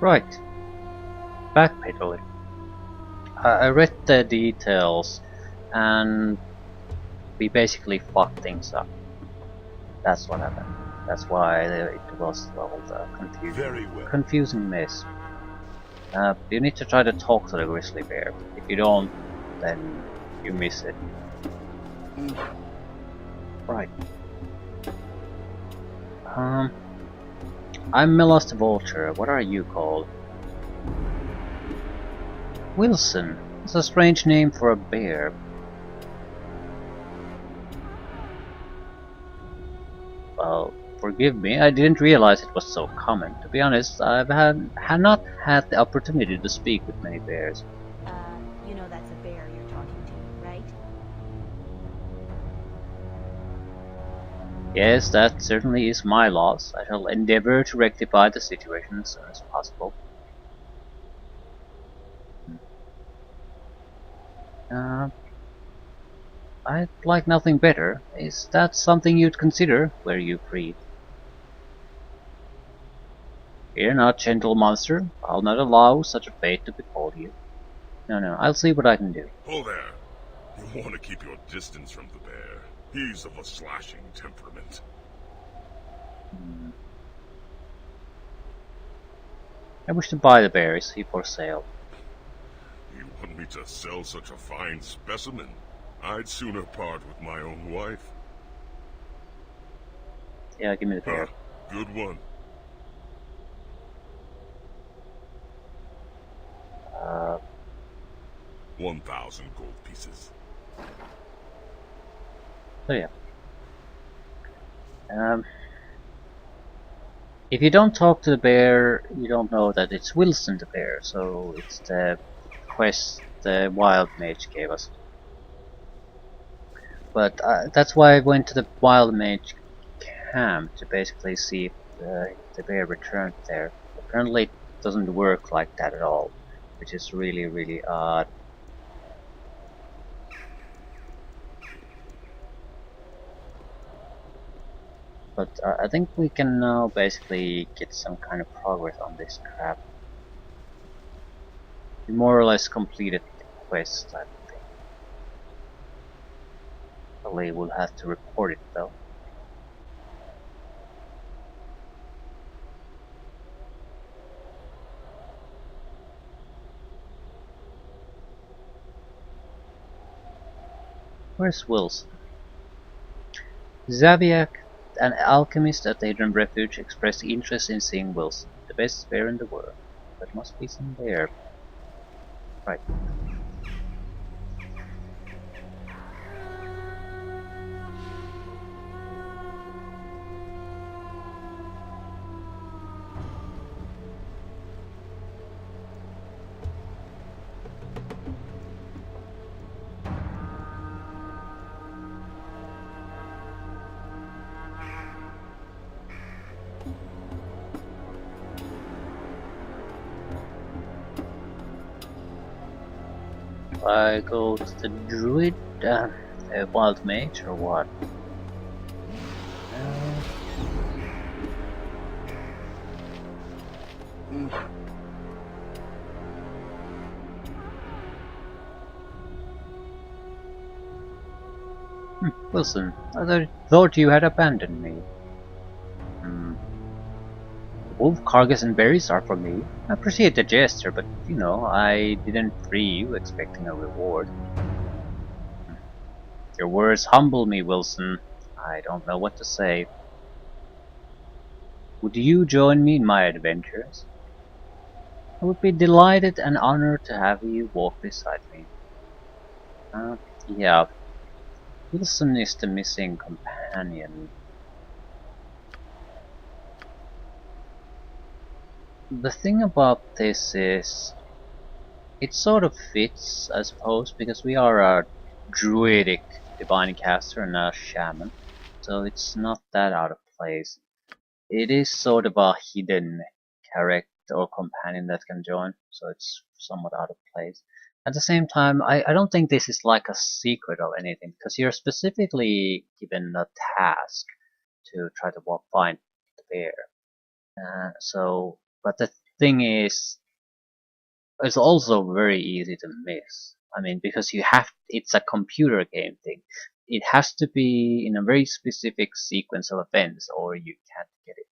Right, backpedaling. I read the details and we basically fucked things up. That's what happened. That's why it was leveled Very well. confusing mess. You need to try to talk to the grizzly bear. If you don't, then you miss it. Right. Um, I'm Milos the Vulture. What are you called? Wilson. It's a strange name for a bear. Well, forgive me, I didn't realize it was so common. To be honest, had not had the opportunity to speak with many bears. You know that's a bear you're talking to, right? Yes, that certainly is my loss. I shall endeavor to rectify the situation as soon as possible. Uh, I'd like nothing better. Is that something you'd consider, were you free? Fear not, gentle monster. I'll not allow such a fate to befall you. No, I'll see what I can do. Hold there. You want to keep your distance from the bear. He's of a slashing temperament. I wish to buy the bear. Is he for sale? You want me to sell such a fine specimen? I'd sooner part with my own wife. Yeah, give me the bear. Good one. 1,000 gold pieces. So yeah. If you don't talk to the bear, you don't know that it's Wilson the bear, so it's the quest the wild mage gave us. But that's why I went to the wild mage camp to basically see if the bear returned there. Apparently it doesn't work like that at all, which is really odd. But I think we can now basically get some kind of progress on this crap. We more or less completed the quest, I think. Probably will have to report it though. Where's Wilson? Zabiak, an alchemist at the Hidden Refuge, expressed interest in seeing Wilson, the best bear in the world. There must be some bear. Right. I go to the druid, wild mage, or what? Wilson, I thought you had abandoned me. Wolf carcass and berries are for me. I appreciate the gesture, but you know, I didn't free you expecting a reward. Your words humble me, Wilson. I don't know what to say. Would you join me in my adventures? I would be delighted and honored to have you walk beside me. Yeah, Wilson is the missing companion. The thing about this is, it sort of fits, I suppose, because we are a druidic divine caster and a shaman, so it's not that out of place. It is sort of a hidden character or companion that can join, so it's somewhat out of place. At the same time, I don't think this is like a secret or anything, because you're specifically given a task to try to find the bear. But thing is, it's also very easy to miss. I mean, because it's a computer game thing. It has to be in a very specific sequence of events or you can't get it.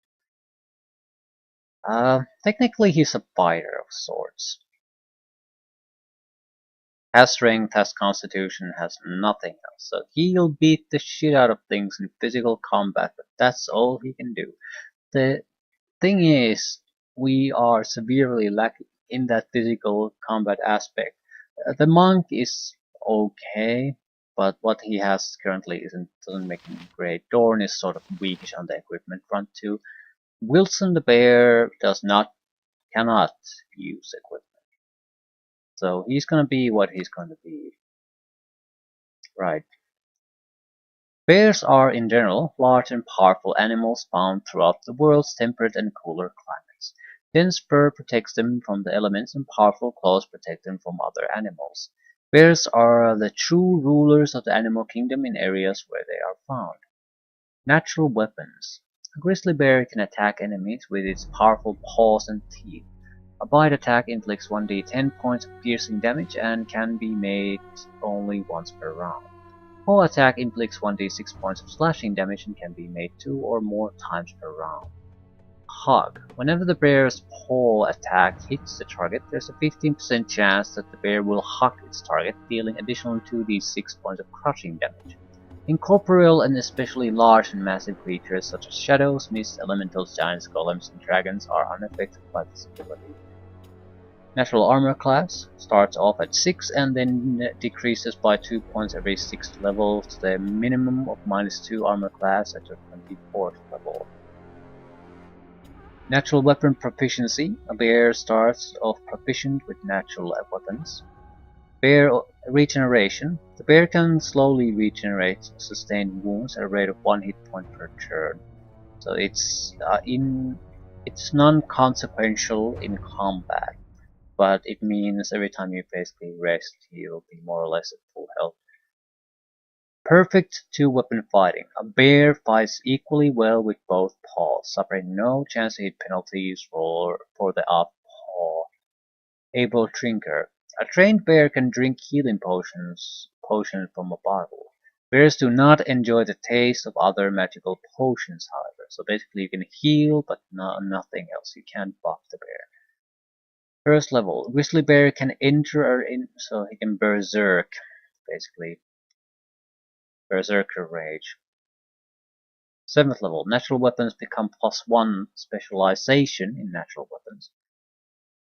Technically he's a fighter of sorts. Has strength, has constitution, has nothing else. So he'll beat the shit out of things in physical combat, but that's all he can do. The thing is, we are severely lacking in that physical combat aspect. The monk is okay, but what he has currently doesn't make him great. Dorn is sort of weakish on the equipment front too. Wilson the bear cannot use equipment. So he's gonna be what he's gonna be. Right. Bears are, in general, large and powerful animals found throughout the world's temperate and cooler climates. Dense fur protects them from the elements and powerful claws protect them from other animals. Bears are the true rulers of the animal kingdom in areas where they are found. Natural weapons. A grizzly bear can attack enemies with its powerful paws and teeth. A bite attack inflicts 1d10 points of piercing damage and can be made only once per round. Paw attack inflicts 1d6 points of slashing damage and can be made 2 or more times per round. Hug. Whenever the bear's paw attack hits the target, there's a 15% chance that the bear will hug its target, dealing additional 2d6 points of crushing damage. Incorporeal and especially large and massive creatures such as shadows, mists, elementals, giants, golems, and dragons are unaffected by this ability. Natural armor class starts off at 6 and then decreases by 2 points every 6th level to the minimum of -2 armor class at the 24th level. Natural weapon proficiency. A bear starts off proficient with natural weapons. Bear regeneration. The bear can slowly regenerate sustained wounds at a rate of 1 hit point per turn. So it's non-consequential in combat, but it means every time you basically rest, you'll be more or less at full health. Perfect two-weapon fighting. A bear fights equally well with both paws, suffering no chance to hit penalties for the up paw. Able drinker. A trained bear can drink healing potions from a bottle. Bears do not enjoy the taste of other magical potions, however. So basically you can heal, but nothing else. You can't buff the bear. First level, grizzly bear can enter so he can berserk, basically. Berserker rage. 7th level, natural weapons become +1 specialization in natural weapons.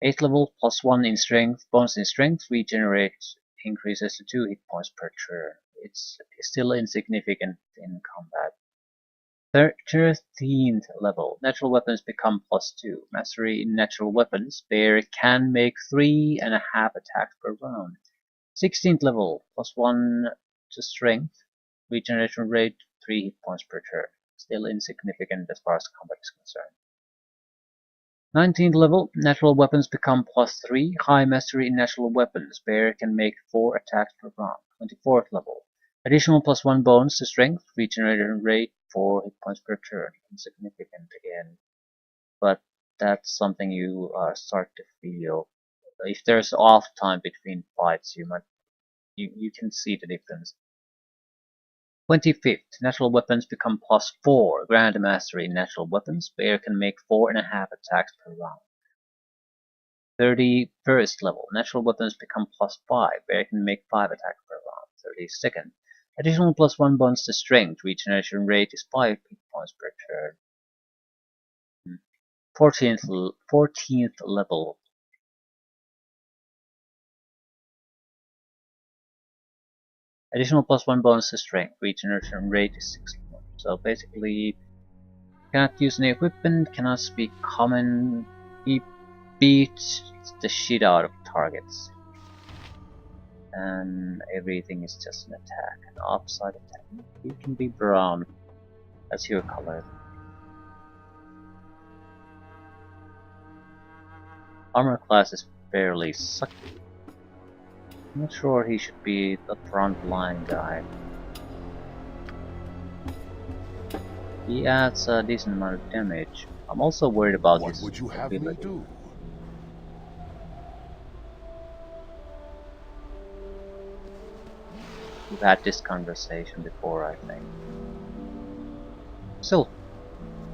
8th level, +1 in strength, bonus in strength, regenerate increases to 2 hit points per turn. It's still insignificant in combat. 13th level, natural weapons become +2. Mastery in natural weapons, bear can make 3.5 attacks per round. 16th level, +1 to strength, regeneration rate 3 hit points per turn. Still insignificant as far as combat is concerned. 19th level, natural weapons become +3. High mastery in natural weapons. Bear can make 4 attacks per round. 24th level. Additional +1 bonus to strength. Regeneration rate 4 hit points per turn. Insignificant again. But that's something you start to feel. If there's off time between fights, you can see the difference. 25th, natural weapons become +4. Grand mastery in natural weapons. Bear can make 4.5 attacks per round. 31st level, natural weapons become +5. Bear can make 5 attacks per round. 32nd, additional +1 bonus to strength. Regeneration rate is 5 hit points per turn. 14th level. Additional +1 bonus to strength. Regeneration rate is 6. So basically, cannot use any equipment, cannot speak common. He beats the shit out of targets. And everything is just an attack. An upside attack. You can be brown. That's your color. Armor class is fairly sucky. I'm not sure he should be the front line guy. He adds a decent amount of damage. I'm also worried about his ability. We've had this conversation before, I think. Still,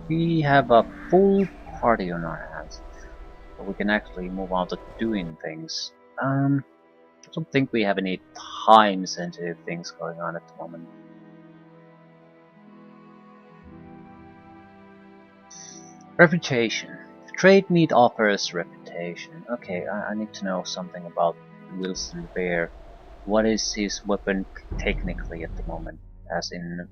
we have a full party on our hands, so we can actually move on to doing things. I don't think we have any time-sensitive things going on at the moment. Reputation. Trademeet offers reputation. Okay, I need to know something about Wilson Bear. What is his weapon technically at the moment? As in,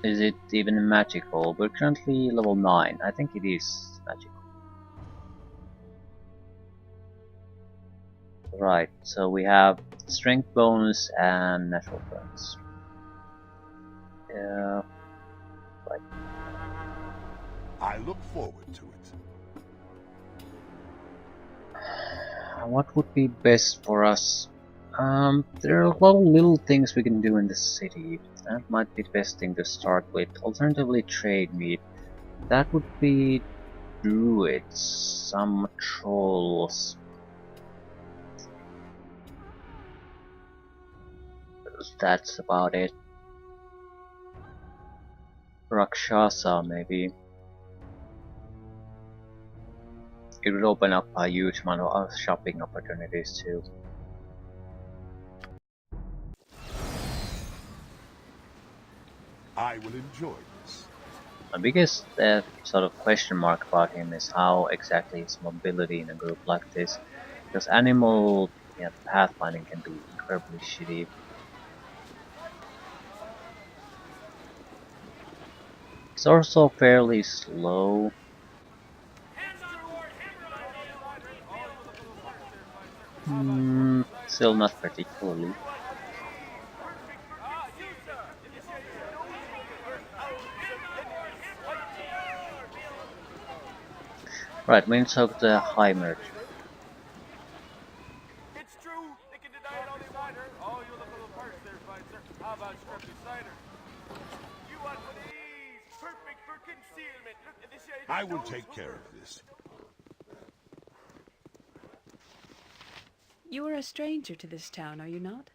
is it even magical? We're currently level 9. I think it is magical. Right, so we have strength bonus and natural bonus. Yeah, right. I look forward to it. What would be best for us? There are a lot of little things we can do in the city. That might be the best thing to start with. Alternatively, Trademeet. That would be druids, some trolls. That's about it. Rakshasa, maybe. It would open up a huge amount of shopping opportunities too. I will enjoy this. My biggest sort of question mark about him is how exactly is mobility in a group like this, because animal pathfinding can be incredibly shitty. He's also fairly slow. Still not particularly. Right, we need to talk to the High Merchant. It's true. They can deny it all they want. Oh, you look a little parched there, fine sir. How about scrumpy cider? You want one of these? Perfect for concealment. Look at this. I will take care of this. You are a stranger to this town, are you not?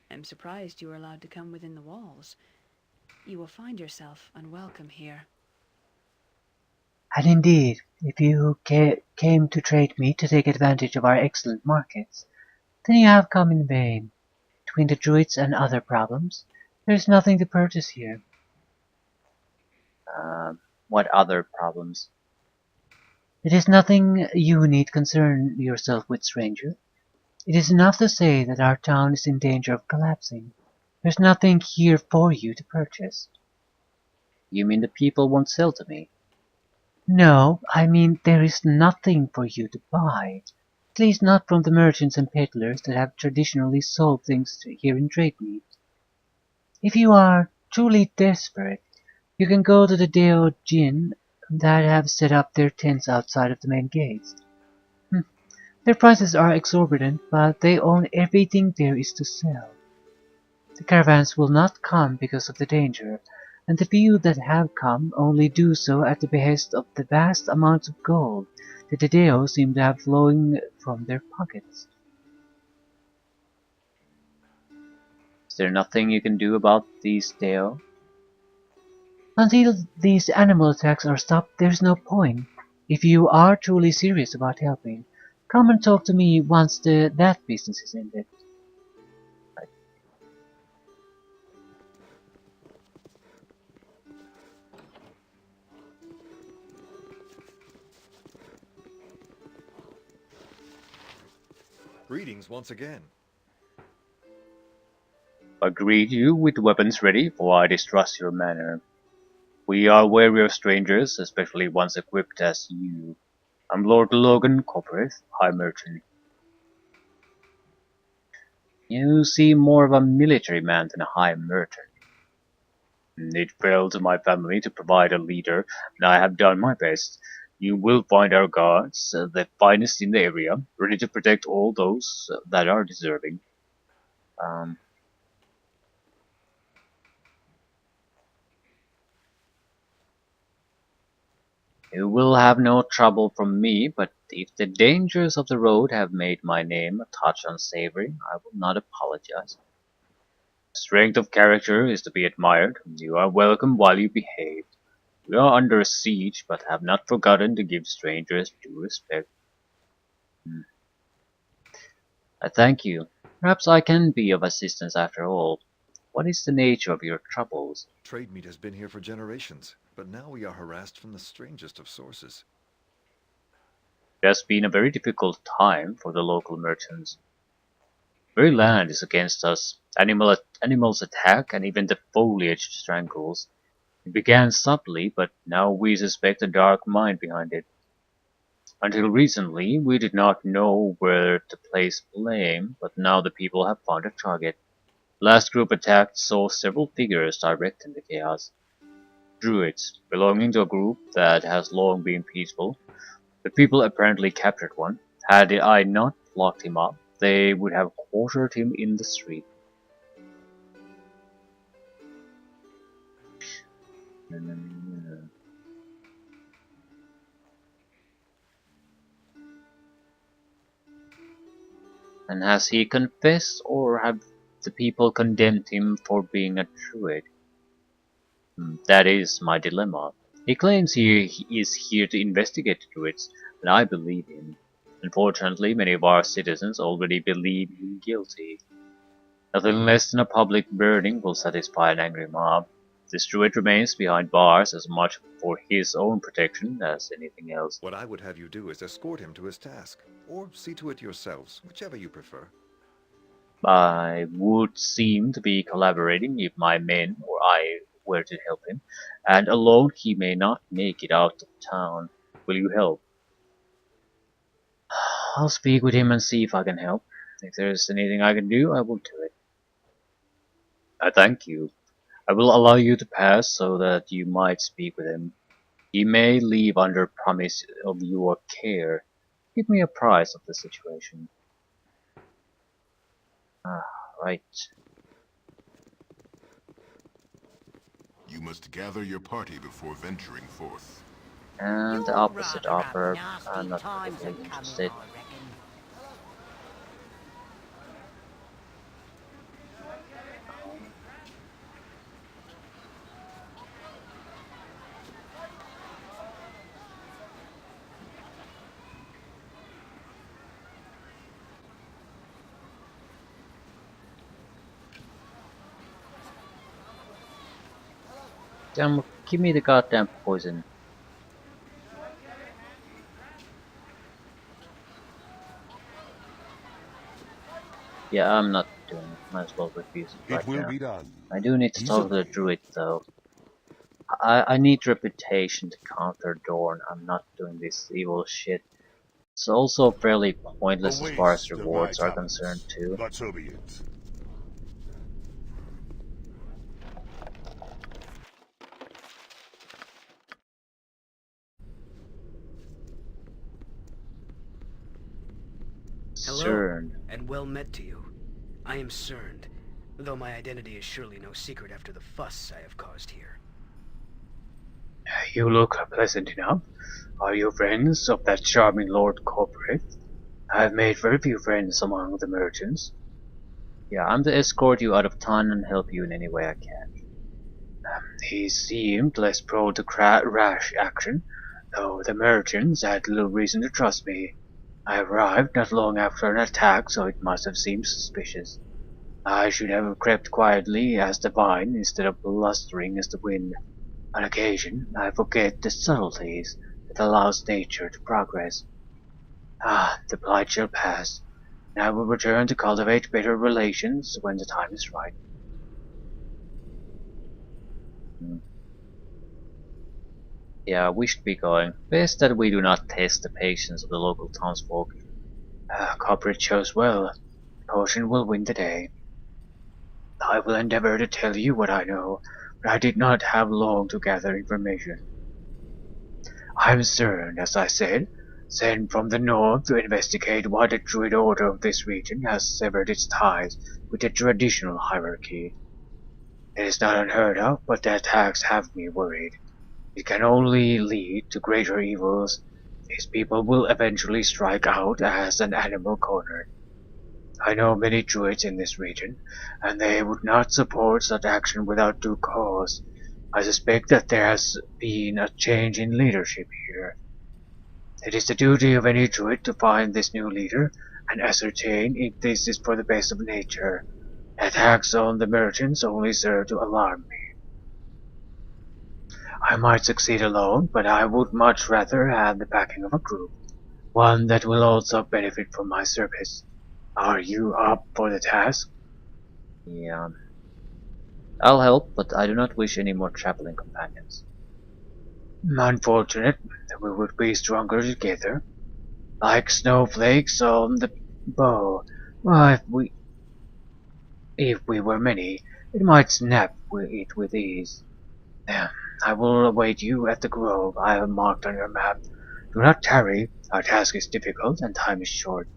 I'm surprised you are allowed to come within the walls. You will find yourself unwelcome here. And indeed, if you came to trade me to take advantage of our excellent markets, then you have come in vain. Between the druids and other problems, there is nothing to purchase here. What other problems? It is nothing you need concern yourself with, stranger. It is enough to say that our town is in danger of collapsing. There's nothing here for you to purchase. You mean the people won't sell to me? No, I mean there is nothing for you to buy. At least not from the merchants and peddlers that have traditionally sold things here in Trademeet. If you are truly desperate, you can go to the djinn that have set up their tents outside of the main gates. Their prices are exorbitant, but they own everything there is to sell. The caravans will not come because of the danger, and the few that have come only do so at the behest of the vast amounts of gold that the Deo seem to have flowing from their pockets. Is there nothing you can do about these Deo? Until these animal attacks are stopped, there's no point. If you are truly serious about helping, come and talk to me once that business is ended. Greetings once again. I greet you with weapons ready, for I distrust your manner. We are wary of strangers, especially ones equipped as you. I'm Lord Logan Coppereth, High Merchant. You seem more of a military man than a High Merchant. It fell to my family to provide a leader, and I have done my best. You will find our guards, the finest in the area, ready to protect all those that are deserving. You will have no trouble from me, but If the dangers of the road have made my name a touch unsavory, I will not apologize. Strength of character is to be admired. You are welcome while you behave. We are under siege, but have not forgotten to give strangers due respect. I thank you. Perhaps I can be of assistance after all. What is the nature of your troubles? Trademeet has been here for generations, but now we are harassed from the strangest of sources. It has been a very difficult time for the local merchants. Very land is against us. Animals attack, and even the foliage strangles. It began subtly, but now we suspect a dark mind behind it. Until recently, we did not know where to place blame, but now the people have found a target. Last group attacked saw several figures directing the chaos. Druids, belonging to a group that has long been peaceful. The people apparently captured one. Had I not locked him up, they would have quartered him in the street. And has he confessed, or have the people condemned him for being a druid? That is my dilemma. He claims he is here to investigate the druids, and I believe him. Unfortunately, many of our citizens already believe him guilty. Nothing less than a public burning will satisfy an angry mob. This druid remains behind bars as much for his own protection as anything else. What I would have you do is escort him to his task, or see to it yourselves, whichever you prefer. I would seem to be collaborating if my men or I were to help him, and alone he may not make it out of town. Will you help? I'll speak with him and see if I can help. If there's anything I can do, I will do it. I thank you. I will allow you to pass so that you might speak with him. He may leave under promise of your care. Give me a price of the situation. Right. You must gather your party before venturing forth. And the opposite offer, I'm not particularly interested. Damn, give me the goddamn poison. Yeah, I'm not doing it. Might as well refuse it right It will now. be done. I do need to talk to the druid though. I need reputation to counter Dorn. I'm not doing this evil shit. It's also fairly pointless A as far as waste of my rewards are concerned talents, too. but so be it. Hello, Cern. and well met to you. I am Cerned, though my identity is surely no secret after the fuss I have caused here. You look pleasant enough. Are you friends of that charming Lord Corporate? I've made very few friends among the merchants. Yeah, I'm to escort you out of town and help you in any way I can. He seemed less prone to rash action, though the merchants had little reason to trust me. I arrived not long after an attack, so it must have seemed suspicious. I should have crept quietly as the vine instead of blustering as the wind. On occasion, I forget the subtleties that allows nature to progress. The blight shall pass, and I will return to cultivate better relations when the time is right. Yeah, we should be going. Best that we do not test the patience of the local townsfolk. Corporate chose well. Caution will win the day. I will endeavor to tell you what I know, but I did not have long to gather information. I am Cern, as I said, sent from the north to investigate why the druid order of this region has severed its ties with the traditional hierarchy. It is not unheard of, but the attacks have me worried. It can only lead to greater evils These people will eventually strike out as an animal corner. I know many druids in this region, and they would not support such action without due cause. I suspect that there has been a change in leadership here. It is the duty of any druid to find this new leader and ascertain if this is for the best of nature. Attacks on the merchants only serve to alarm me. I might succeed alone, but I would much rather have the backing of a group, one that will also benefit from my service. Are you up for the task? Yeah. I'll help, but I do not wish any more traveling companions. Unfortunate, we would be stronger together. Like snowflakes on the bow. Well, if we were many, it might snap it with ease. I will await you at the grove I have marked on your map. Do not tarry, our task is difficult and time is short.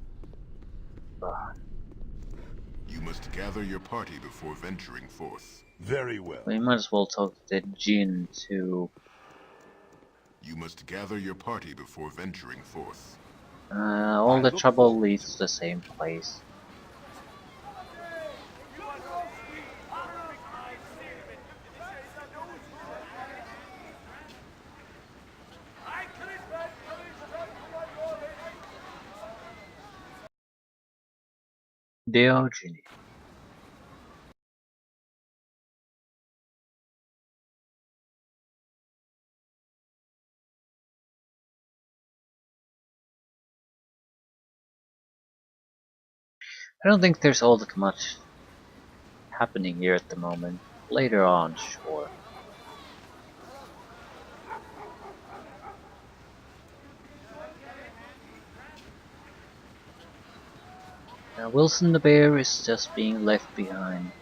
You must gather your party before venturing forth. Very well. We might as well talk to the djinn too. You must gather your party before venturing forth. All the trouble leads to the same place. Diogenes. I don't think there's all that much happening here at the moment. Later on, sure. Wilson the bear is just being left behind.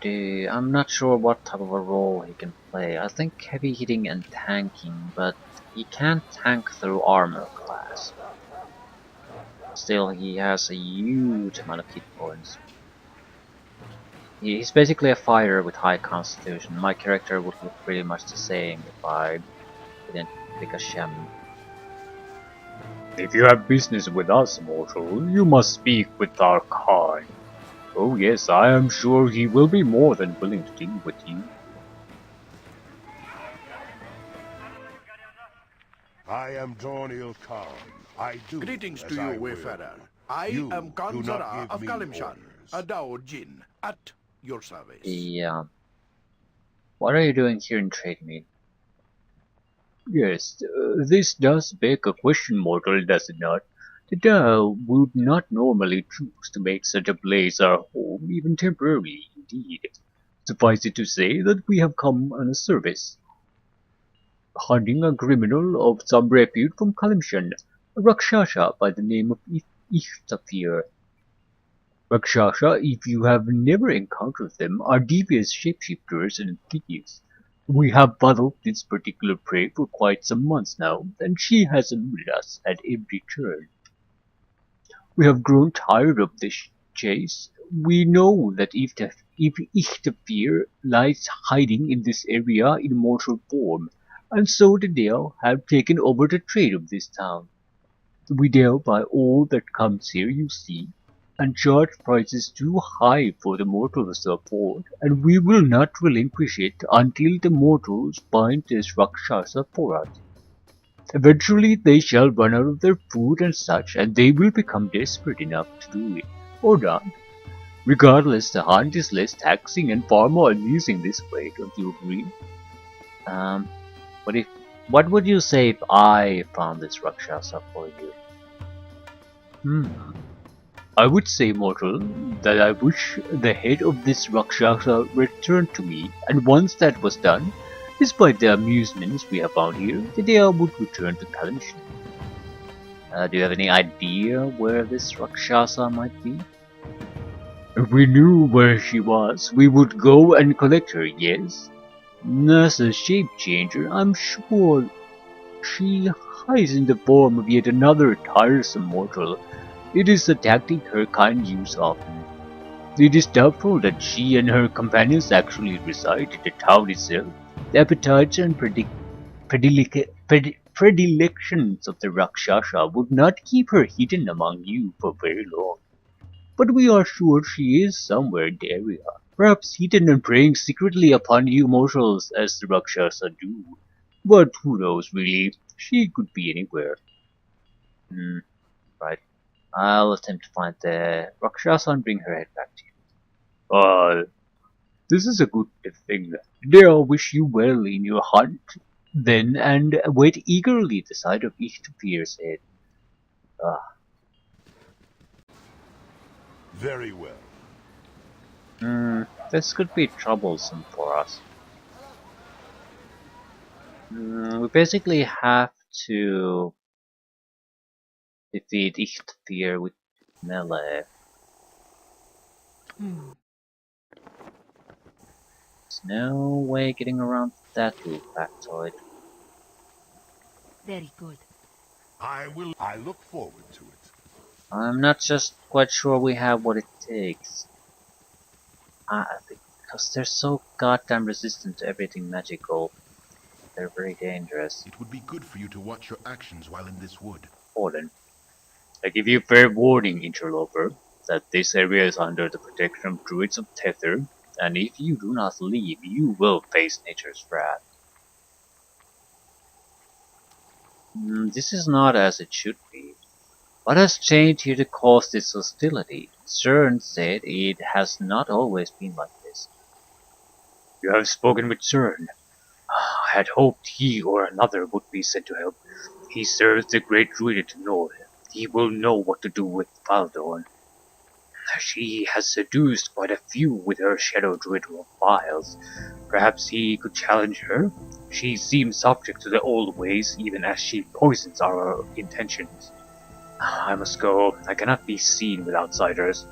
I'm not sure what type of a role he can play. I think heavy hitting and tanking, but he can't tank through armor class. Still, he has a huge amount of hit points. He's basically a fighter with high constitution. My character would look pretty much the same if I didn't pick a shaman. If you have business with us, mortal, you must speak with our kind. Oh yes, I am sure he will be more than willing to deal with you. I am Dorniel Khan. I do Greetings as to I you, will. Wayfarer. I You am do Kansara not of give me Kalimshan, orders. a Dao Jinn, at your service. Yeah. What are you doing here in Trademeet? Yes, this does beg a question, mortal, does it not? The Tao would not normally choose to make such a place our home, even temporarily, indeed. Suffice it to say that we have come on a service. Hunting a criminal of some repute from Kalimshan, a Rakshasa by the name of Ichtafir. Rakshasa, if you have never encountered them, are devious shapeshifters and thieves. We have followed this particular prey for quite some months now, and she has eluded us at every turn. We have grown tired of this chase. We know that if Ichtafir lies hiding in this area in mortal form, and so the Dale have taken over the trade of this town. We deal by all that comes here, you see, and charge prices too high for the mortals to afford, and we will not relinquish it until the mortals find this Rakshasa for us. Eventually they shall run out of their food and such, and they will become desperate enough to do it, or not. Regardless, the hunt is less taxing and far more amusing this way, don't you agree? What would you say if I found this Rakshasa for you? I would say, mortal, that I wish the head of this Rakshasa returned to me, and once that was done, despite the amusements we have found here, the Dea would return to Kalimshan. Do you have any idea where this Rakshasa might be? If we knew where she was, we would go and collect her, yes? As a shape changer, I'm sure she hides in the form of yet another tiresome mortal. It is a tactic her kind use often. It is doubtful that she and her companions actually reside in the town itself. The appetites and predilections of the Rakshasa would not keep her hidden among you for very long. But we are sure she is somewhere in the area, perhaps hidden and preying secretly upon you mortals as the Rakshasa do. But who knows really? She could be anywhere. Right. I'll attempt to find the Rakshasa and bring her head back to you. This is a good thing. Dare wish you well in your hunt, then, and wait eagerly the sight of Ichtapir's head. Very well. This could be troublesome for us. We basically have to defeat Ichtapir with melee. There's no way getting around that little factoid. Very good. I look forward to it. I'm not just quite sure we have what it takes. Because they're so goddamn resistant to everything magical. They're very dangerous. It would be good for you to watch your actions while in this wood. Orden. I give you fair warning, interloper, that this area is under the protection of druids of Tether, and if you do not leave, you will face nature's wrath. This is not as it should be. What has changed here to cause this hostility? Cern said it has not always been like this. You have spoken with Cern. I had hoped he or another would be sent to help. He serves the great druid in the north. He will know what to do with Baldur. She has seduced quite a few with her shadow druid wiles. Perhaps he could challenge her? She seems subject to the old ways, even as she poisons our intentions. I must go. I cannot be seen with outsiders.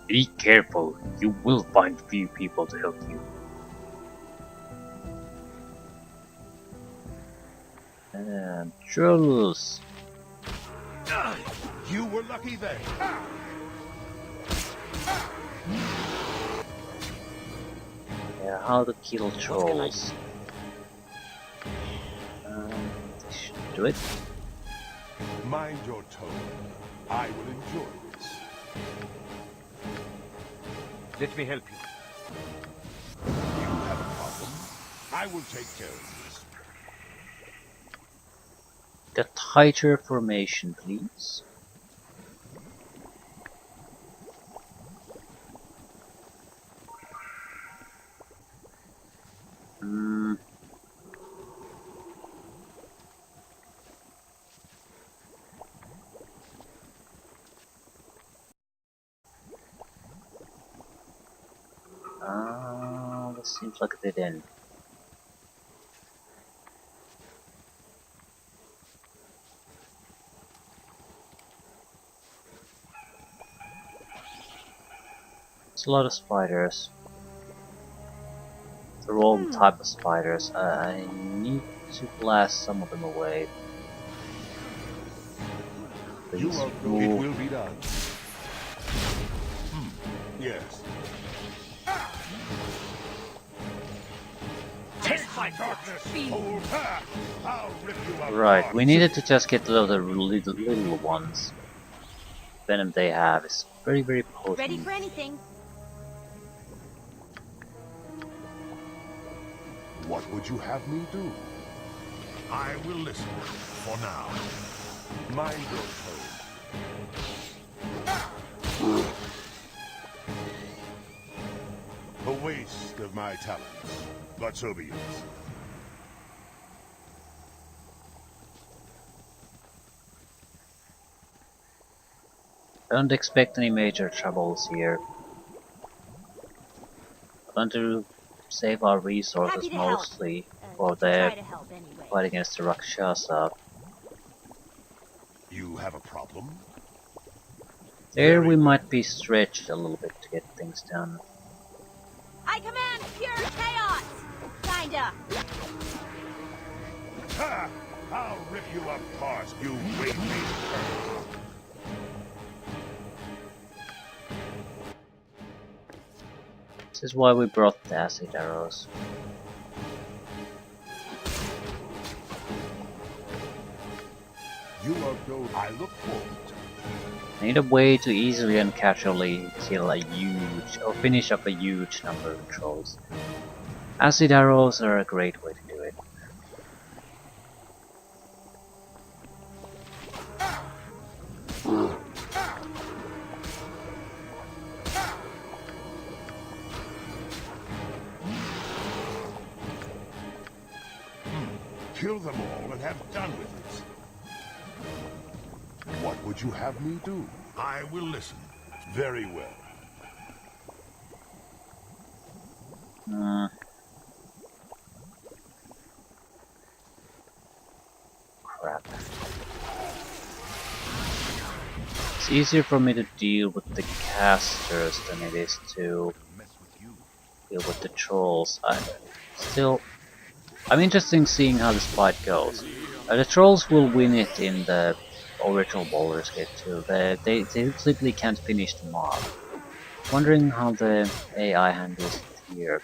Be careful. You will find few people to help you. And trolls. You were lucky then. Yeah, how to kill trolls. Should do it. Mind your tone. I will enjoy this. Let me help you. You have a problem? I will take care of this. The tighter formation, please. This seems like a dead end. It's a lot of spiders. They're all type of spiders. I need to blast some of them away. Please It move. will be done. Yes. Take my darkness! Hold her! I'll rip you apart. Right, we needed to just get rid of the little ones. Venom they have is very, very potent. Ready for anything. What would you have me do? I will listen for now. Mind your tone. A waste of my talents, but so be it. Don't expect any major troubles here. I want to save our resources mostly for the fight against the Rakshasa. You have a problem? There we might be stretched a little bit to get things done. I command pure chaos! Kinda. Ha! I'll rip you apart, you wing-winged. This is why we brought the acid arrows. You are gold. I look forward to it. I need a way to easily and casually kill a huge, or finish up a huge number of trolls. Acid arrows are a great way to do it. Kill them all and have done with it. What would you have me do? I will listen. Very well. Crap. It's easier for me to deal with the casters than it is to deal with the trolls. I'm interested in seeing how this fight goes. The trolls will win it in the original Baldur's Gate 2. They simply can't finish the mob. Wondering how the AI handles it here.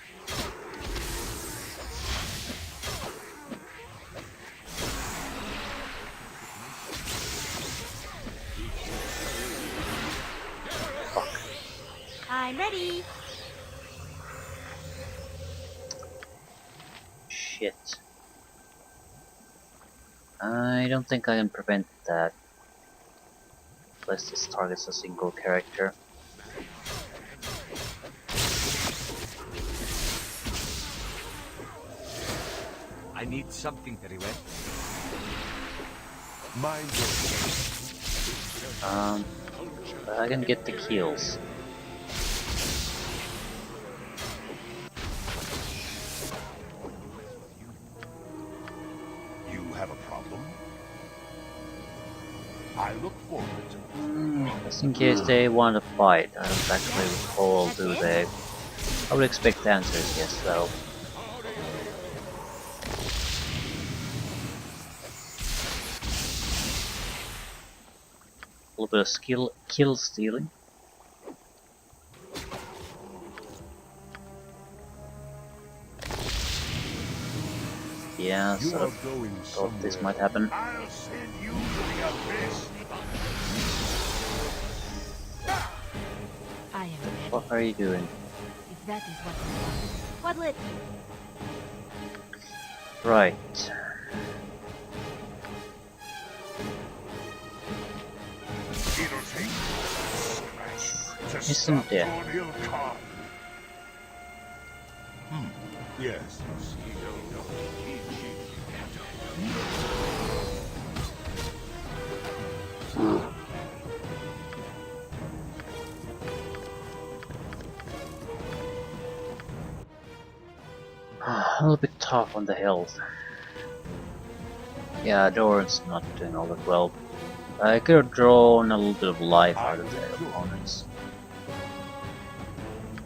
I'm ready. Shit. I don't think I can prevent that. Unless this targets a single character. I need something very well. Mind But I can get the kills. You have a problem? I look forward to it. Just in case they want to fight. I don't actually recall, do they? I would expect the answer is yes, though. A little bit of kill stealing. Yeah, sort of thought this might happen. I'll send you to the abyss. I am ready. What are you doing? If that is what you want. What'll it be? Right. It'll take to Isn't stop there? your ill cause. Yes. A little bit tough on the health. Yeah, Doran's not doing all that well. I could have drawn a little bit of life out of their opponents.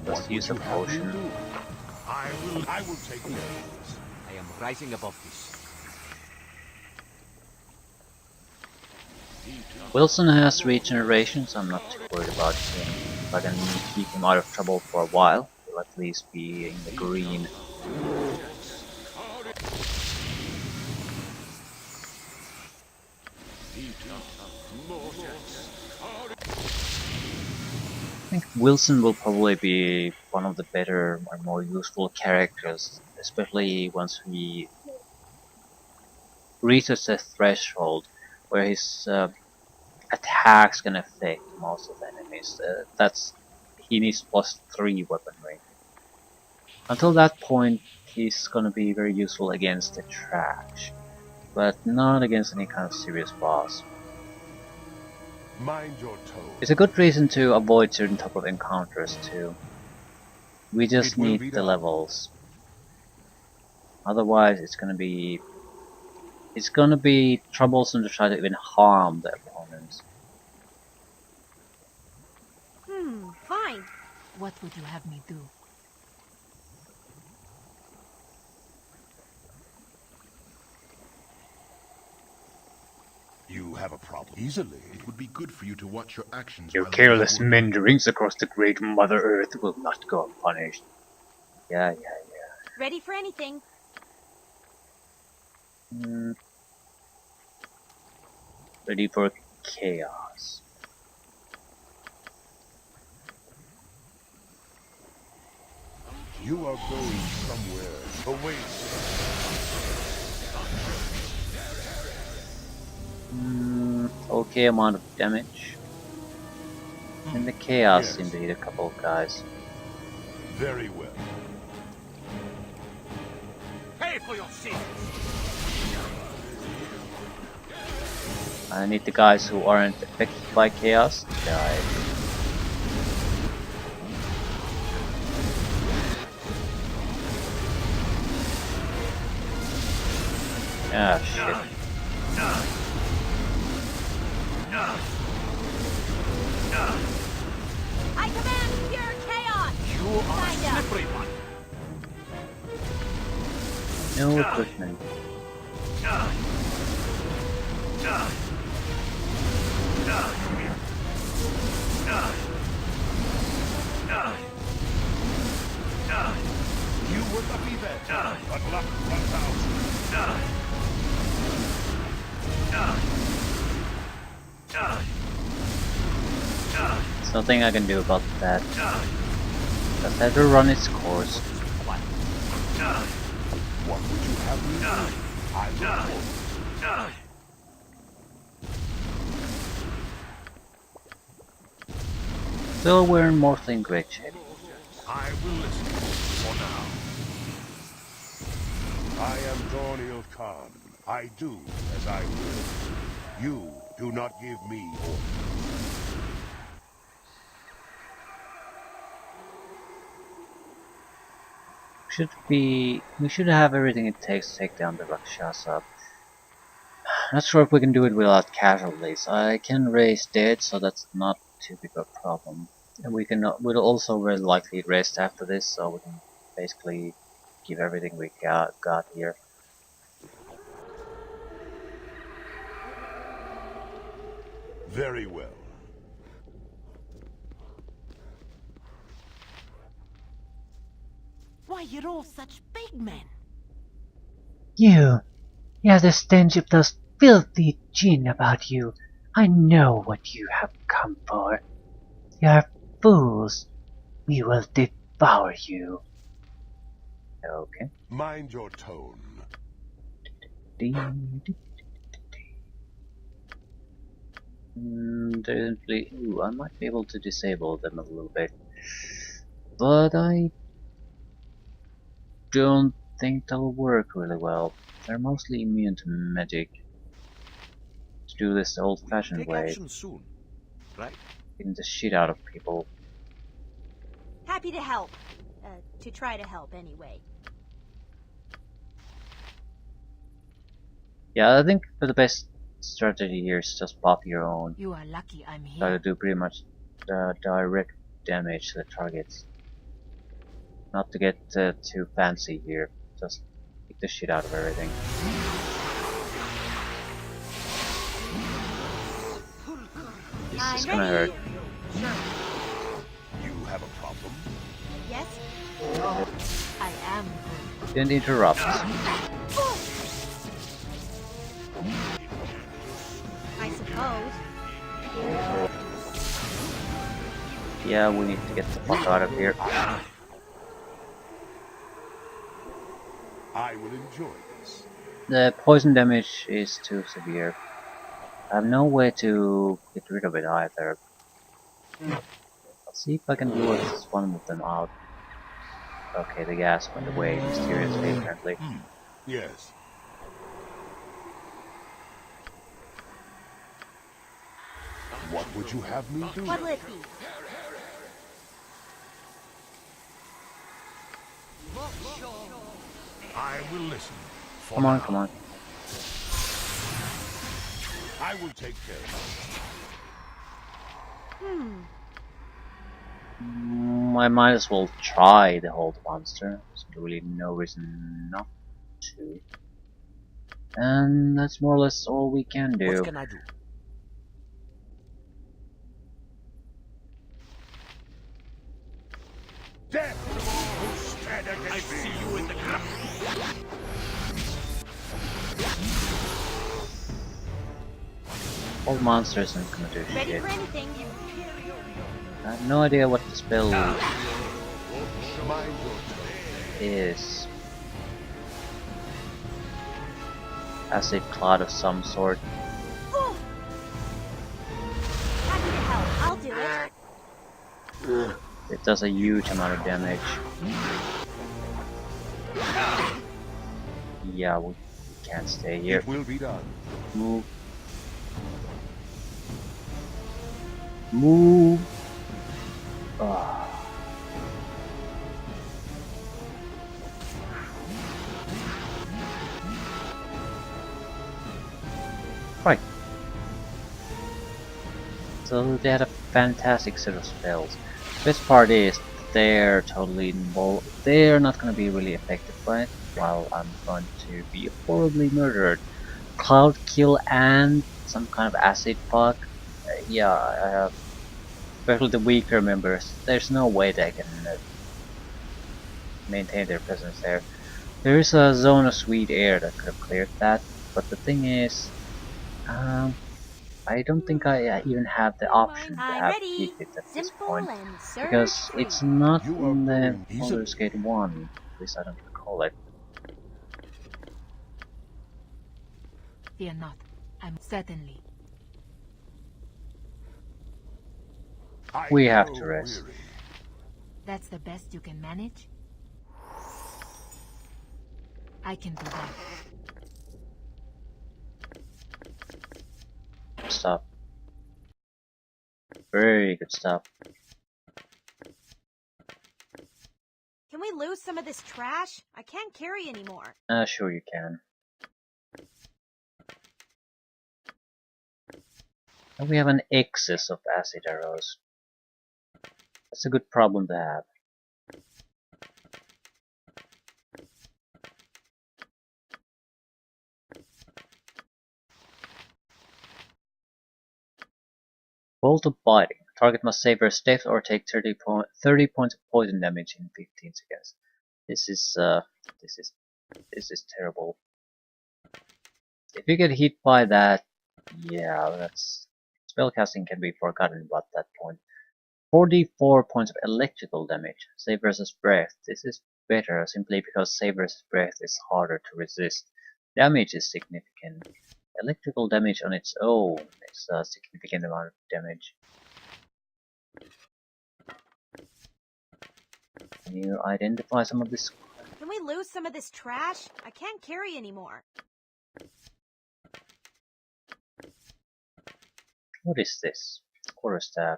Just use a potion. I will take care of this. I am rising above this. Wilson has regeneration, so I'm not too worried about him. If I can keep him out of trouble for a while, he'll at least be in the green. I think Wilson will probably be one of the better or more useful characters, especially once he reaches the threshold where his attacks can affect most of the enemies. He needs +3 weaponry. Until that point, he's gonna be very useful against the trash, but not against any kind of serious boss. Mind your toes. It's a good reason to avoid certain type of encounters too. We just need the levels. Otherwise, it's gonna be troublesome to try to even harm the opponents. Fine. What would you have me do? You have a problem. Easily. It would be good for you to watch your actions. Your while careless you are- meanderings across the great Mother Earth will not go unpunished. Yeah. Ready for anything. Ready for chaos. You are going somewhere away. Okay amount of damage. And the chaos Yes. seemed to hit a couple of guys. Very well. Pay for your sins! I need the guys who aren't affected by chaos to die. Ah, shit. I command pure chaos! You are a slippery one! No equipment. You were lucky then, but luck runs out. There's nothing I can do about that. Just let her run its course. What would you have me do? I will follow. So we're in mostly in great shape. I will listen for now. I am Dorniel Khan. I do as I will. You do not give me orders. We should have everything it takes to take down the Rakshasa. Not sure if we can do it without casualties. I can raise dead, so that's not too big of a problem. And we'll also very likely rest after this, so we can basically give everything we got here. Very well. Why, you're all such big men. You have the stench of those filthy djinn about you. I know what you have come for. You are fools. We will devour you. Okay. Mind your tone. Definitely. Ooh, I might be able to disable them a little bit, but I don't think that'll work really well. They're mostly immune to magic. To do this the old-fashioned way, Action soon, right? beating the shit out of people. Happy to help. To try to help, anyway. Yeah, I think for the best strategy here is just pop your own. You are lucky I'm here. Try to do pretty much direct damage to the targets. Not to get too fancy here, just beat the shit out of everything. This is gonna hurt. Sure. You have a problem? Yes? I am good. Didn't interrupt. I suppose. Yeah, we need to get the fuck out of here. I will enjoy this. The poison damage is too severe. I have no way to get rid of it either. I'll see if I can lure this one of them out. Okay, the gas went away mysteriously apparently. Yes. What would you have me do? What'll it be? I will listen. Come on, come on. I will take care of it. I might as well try the hold monster. There's really no reason not to. And that's more or less all we can do. What can I do? Death to all who stand against I see you in the ground. All monsters aren't gonna do Ready shit. for anything. I have no idea what the spell Mind your is. Acid cloud of some sort. Ooh. Happy to help. I'll do it. It does a huge amount of damage. Yeah, we can't stay here. It will be done. Move. Move. Ah. Right. So they had a fantastic set of spells. Best part is they're totally involved. They're not going to be really affected by it, while I'm going to be horribly murdered. Cloud kill and some kind of acid fuck. Yeah, I have, especially the weaker members. There's no way they can maintain their presence there. There is a zone of sweet air that could have cleared that, but the thing is, I don't think I even have the option to I'm have ready. keep it at this Simple point, and surge because free. it's not You are in the going easily. Baldur's Gate 1, at least I don't recall it. Fear not. I'm certainly. We have to rest. Weary. That's the best you can manage? I can do that. Stop. Very good stuff. Can we lose some of this trash? I can't carry anymore. Sure you can. And we have an excess of acid arrows. That's a good problem to have. Bolt of Biting. Target must save her death or take 30 points of poison damage in 15 seconds. This is terrible. If you get hit by that, yeah, that's spellcasting can be forgotten about that point. 44 points of electrical damage. Save versus breath. This is better simply because save versus breath is harder to resist. Damage is significant. Electrical damage on its own is a significant amount of damage. Can you identify some of this? Can we lose some of this trash? I can't carry anymore. What is this? Quarterstaff.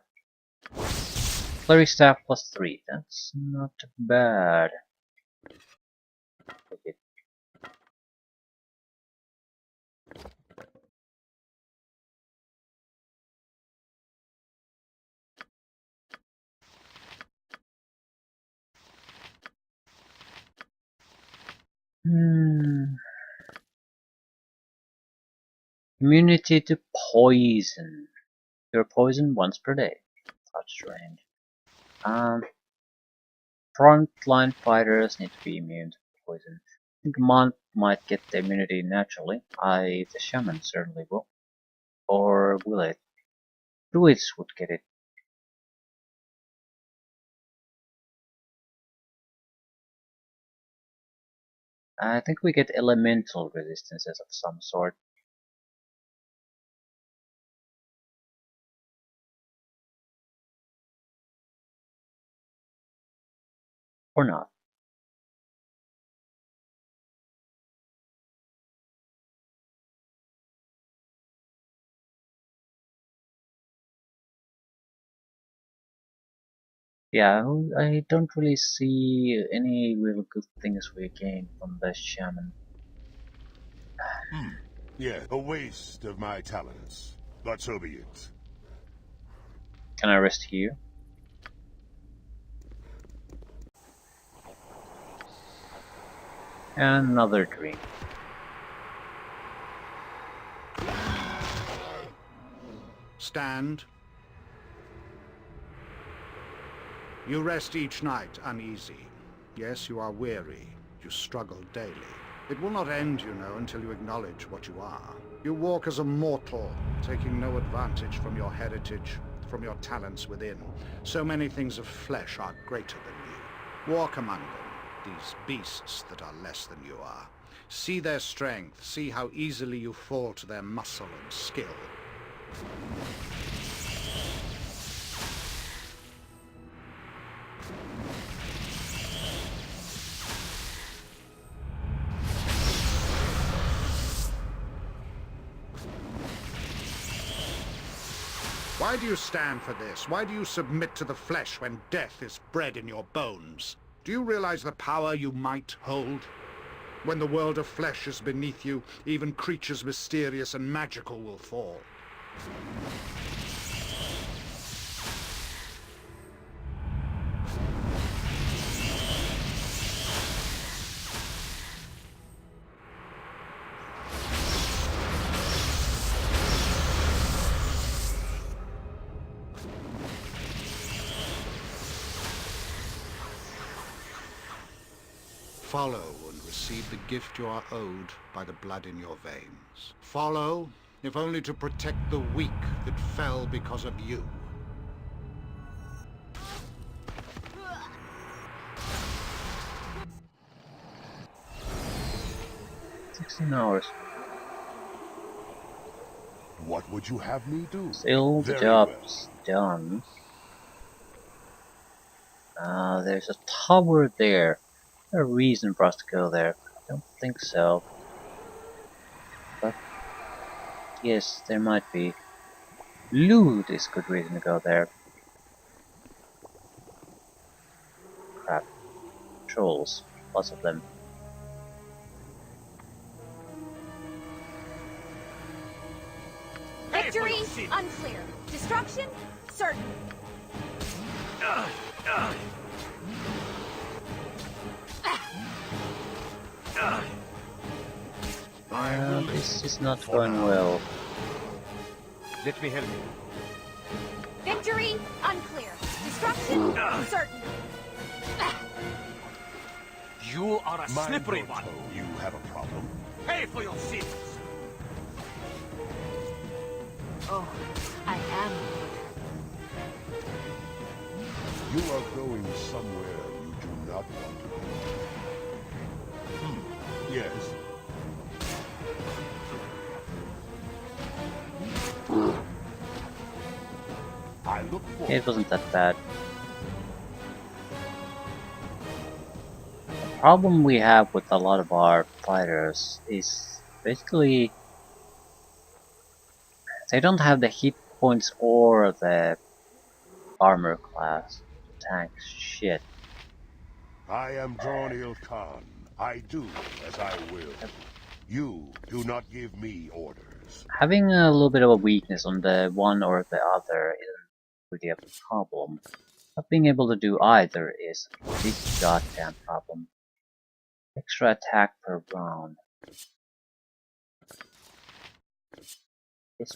Flurry staff plus 3. That's not bad. Okay. Immunity to poison. You're poisoned once per day. Touch range. Frontline fighters need to be immune to poison. I think Monk might get the immunity naturally. The shaman certainly will. Or will it? Druids would get it. I think we get elemental resistances of some sort. Or not. Yeah, I don't really see any real good things we gain from the shaman. Yeah, a waste of my talents. But so be it. Can I rest here? And another drink. Stand. You rest each night uneasy. Yes, you are weary. You struggle daily. It will not end, you know, until you acknowledge what you are. You walk as a mortal, taking no advantage from your heritage, from your talents within. So many things of flesh are greater than you. Walk among them, these beasts that are less than you are. See their strength, see how easily you fall to their muscle and skill. Why do you stand for this? Why do you submit to the flesh when death is bred in your bones? Do you realize the power you might hold? When the world of flesh is beneath you, even creatures mysterious and magical will fall. Follow and receive the gift you are owed by the blood in your veins. Follow, if only to protect the weak that fell because of you. $16. What would you have me do? Still, the job's done. There's a tower there. Is there a reason for us to go there? I don't think so. But yes, there might be. Loot is a good reason to go there. Crap. Trolls. Lots of them. Victory unclear. Destruction certain. This is not going well. Let me help you. Victory unclear. Destruction certain. You are a slippery one. You have a problem. Pay for your sins. Oh, I am. You are going somewhere you do not want to go. Yes. I look for It wasn't that bad. The problem we have with a lot of our fighters is basically they don't have the hit points or the armor class to tank shit. I am Dorniel Khan. I do as I will. You do not give me orders. Having a little bit of a weakness on the one or the other isn't really a problem. Not being able to do either is a big goddamn problem. Extra attack per round. Yes.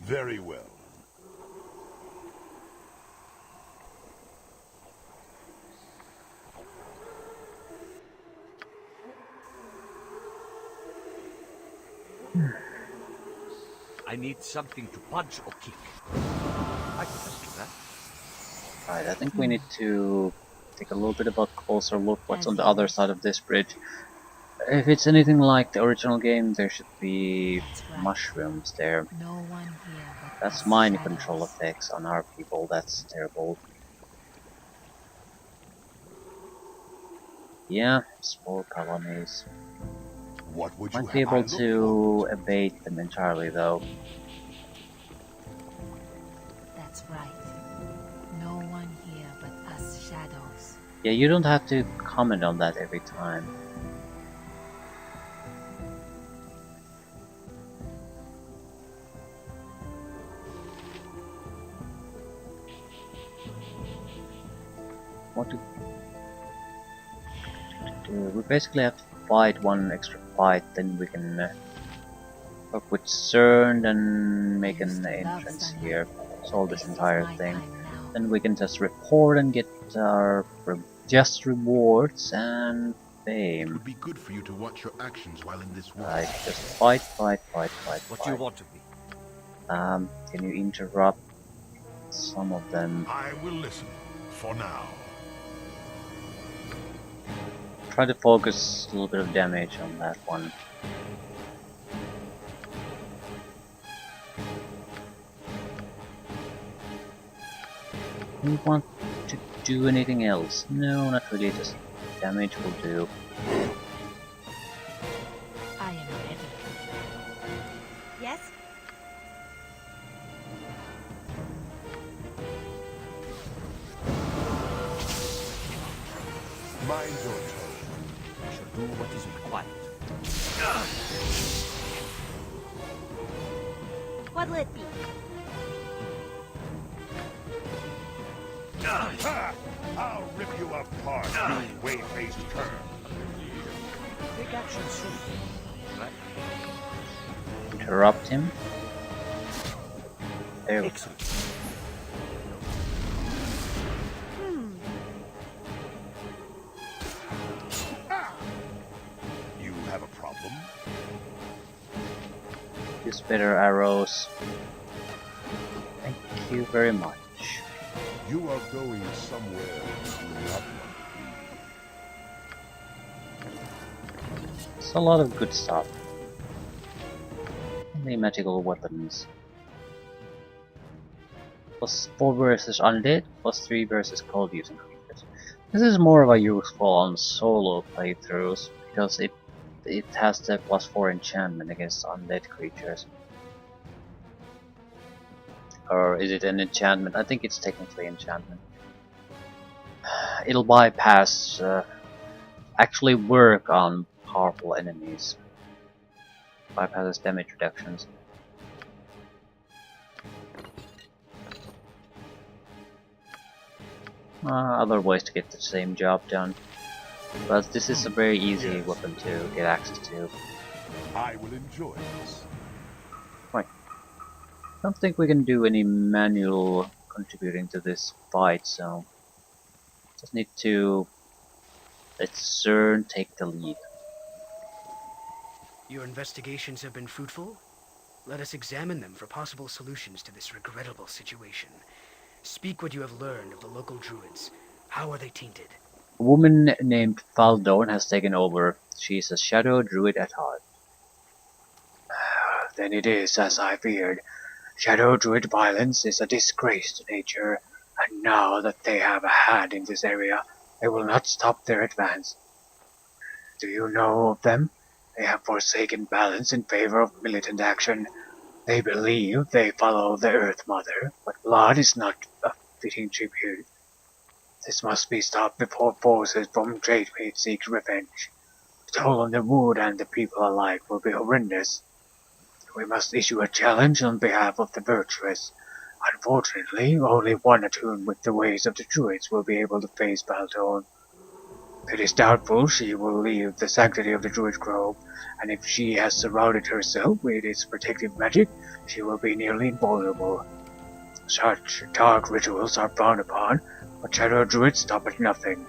Very well. I need something to punch or kick. I can just do that. Right, I think we need to take a little bit of a closer look what's on the other side of this bridge. If it's anything like the original game, there should be mushrooms there. No one here but That's us mind shadows. control effects on our people, that's terrible. Yeah, spore colonies. What would you Might be able to abate them entirely though. That's right. No one here but us shadows. Yeah, you don't have to comment on that every time. What to do? We basically have to fight one extra fight, then we can work with CERN and make Used an to love entrance sunlight. here. Solve this This is entire my thing. time now. Then we can just report and get our just rewards and It fame. would be good for you to watch your actions while in this world. Right, just fight. What do you want of me? Can you interrupt some of them? I will listen, for now. Try to focus a little bit of damage on that one. Do you want to do anything else? No, not really, just damage will do. I am ready. Yes? Mind your tone. I shall do what is required. What'll it be? Ha! I'll rip you apart, you whey-faced cur. Take action soon. Right? Interrupt him. There we go. Excellent. You have a problem? Use better arrows. Thank you very much. You are going somewhere you do not want to be. It's a lot of good stuff. Only magical weapons. +4 versus undead, +3 versus cold using creatures. This is more of a useful on solo playthroughs because it has the +4 enchantment against undead creatures. Or is it an enchantment? I think it's technically enchantment. It'll bypass, actually work on powerful enemies. Bypasses damage reductions. Other ways to get the same job done. But this is a very easy weapon to get access to. I will enjoy this. Right. Don't think we can do any manual contributing to this fight, so just need to let CERN take the lead. Your investigations have been fruitful? Let us examine them for possible solutions to this regrettable situation. Speak what you have learned of the local druids. How are they tainted? A woman named Baldur has taken over. She is a shadow druid at heart. Then it is as I feared. Shadow druid violence is a disgrace to nature, and now that they have a hand in this area, they will not stop their advance. Do you know of them? They have forsaken balance in favor of militant action. They believe they follow the Earth Mother, but blood is not a fitting tribute. This must be stopped before forces from Trademeet seek revenge. The toll on the wood and the people alike will be horrendous. We must issue a challenge on behalf of the virtuous. Unfortunately, only one attuned with the ways of the druids will be able to face Baldur. It is doubtful she will leave the sanctity of the druid grove, and if she has surrounded herself with its protective magic, she will be nearly invulnerable. Such dark rituals are frowned upon, but shadow druids stop at nothing.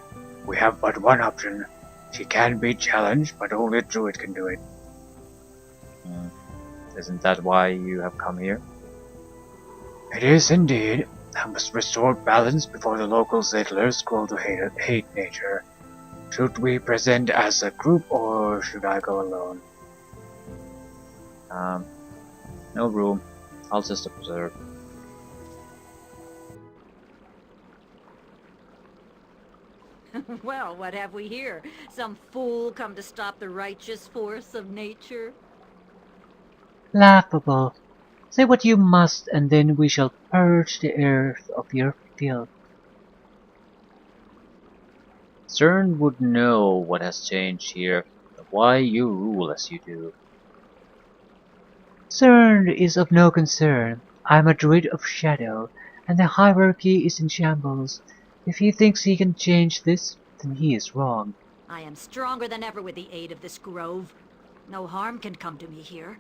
We have but one option. She can be challenged, but only a druid can do it. Isn't that why you have come here? It is indeed. I must restore balance before the local settlers grow to hate nature. Should we present as a group, or should I go alone? No room. I'll just observe. Well, what have we here? Some fool come to stop the righteous force of nature? Laughable. Say what you must, and then we shall purge the earth of your filth. CERN would know what has changed here, and why you rule as you do. CERN is of no concern. I am a druid of shadow, and the hierarchy is in shambles. If he thinks he can change this, then he is wrong. I am stronger than ever with the aid of this grove. No harm can come to me here.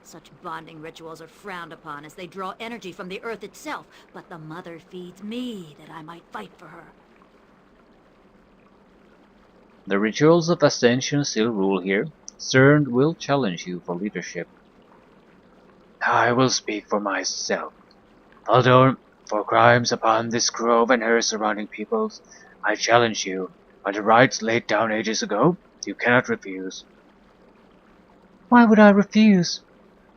Such bonding rituals are frowned upon as they draw energy from the earth itself, but the mother feeds me that I might fight for her. The rituals of ascension still rule here. CERN will challenge you for leadership. I will speak for myself. Baldur, for crimes upon this grove and her surrounding peoples, I challenge you. By the rights laid down ages ago, you cannot refuse. Why would I refuse?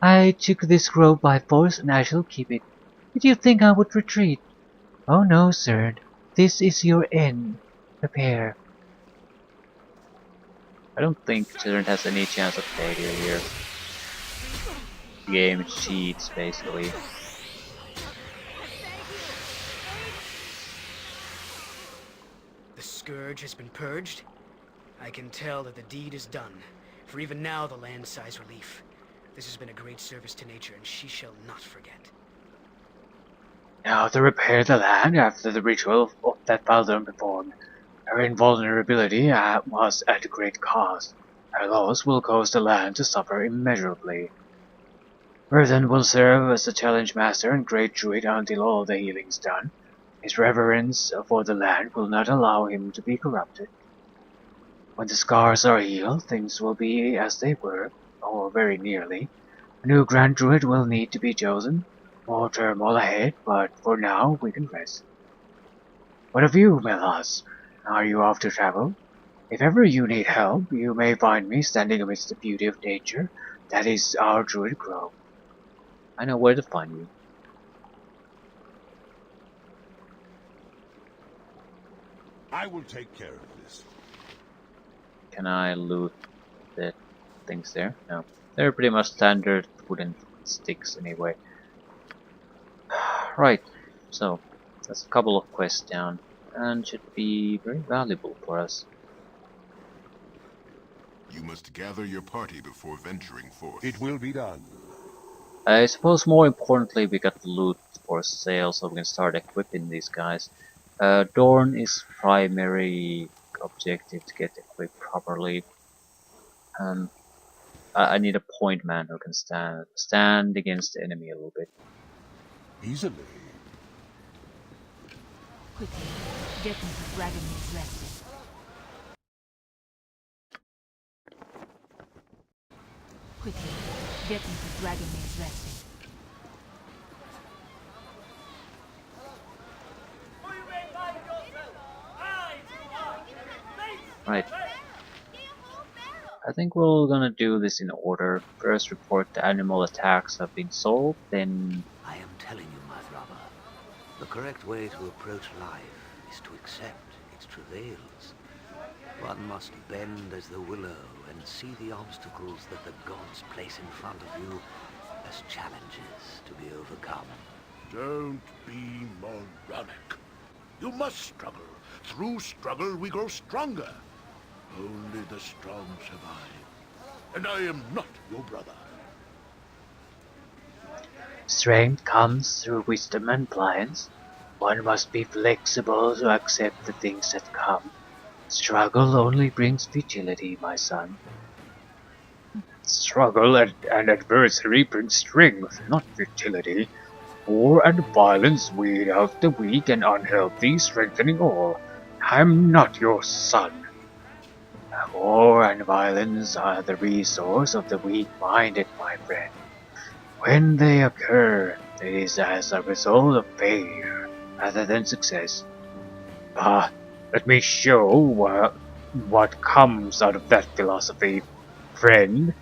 I took this grove by force and I shall keep it. Did you think I would retreat? Oh no, sir. This is your end. Prepare. I don't think CERN has any chance of failure here. The game cheats, basically. The scourge has been purged. I can tell that the deed is done, for even now the land sighs relief. This has been a great service to nature, and she shall not forget. Now to repair the land after the ritual that Baldur performed. Her invulnerability was at great cost. Her loss will cause the land to suffer immeasurably. Burthen will serve as the challenge master and great druid until all the healing's done. His reverence for the land will not allow him to be corrupted. When the scars are healed, things will be as they were, or very nearly. A new Grand Druid will need to be chosen. More turmoil ahead, but for now we can rest. What of you, Melas? Are you off to travel? If ever you need help, you may find me standing amidst the beauty of nature. That is our Druid Grove. I know where to find you. I will take care of this. Can I loot the things there? No. They're pretty much standard wooden sticks anyway. Right, so that's a couple of quests down and should be very valuable for us. You must gather your party before venturing forth. It will be done. I suppose more importantly we got loot for sale so we can start equipping these guys. Dorn is primary objective to get equipped properly. I need a point man who can stand against the enemy a little bit. Easily. Quickly, get me to Dragonmeet resting. Quickly, get me to Dragonmeet resting. Right. I think we're gonna do this in order. First report the animal attacks have been solved, then... I am telling you, my brother, the correct way to approach life is to accept its travails. One must bend as the willow and see the obstacles that the gods place in front of you as challenges to be overcome. Don't be moronic. You must struggle. Through struggle we grow stronger. Only the strong survive. And I am not your brother. Strength comes through wisdom and pliance. One must be flexible to accept the things that come. Struggle only brings futility, my son. Struggle and adversity bring strength, not futility. War and violence weed out the weak and unhealthy, strengthening all. I'm not your son. War and violence are the resource of the weak-minded, my friend. When they occur, it is as a result of failure, rather than success. Let me show what comes out of that philosophy, friend.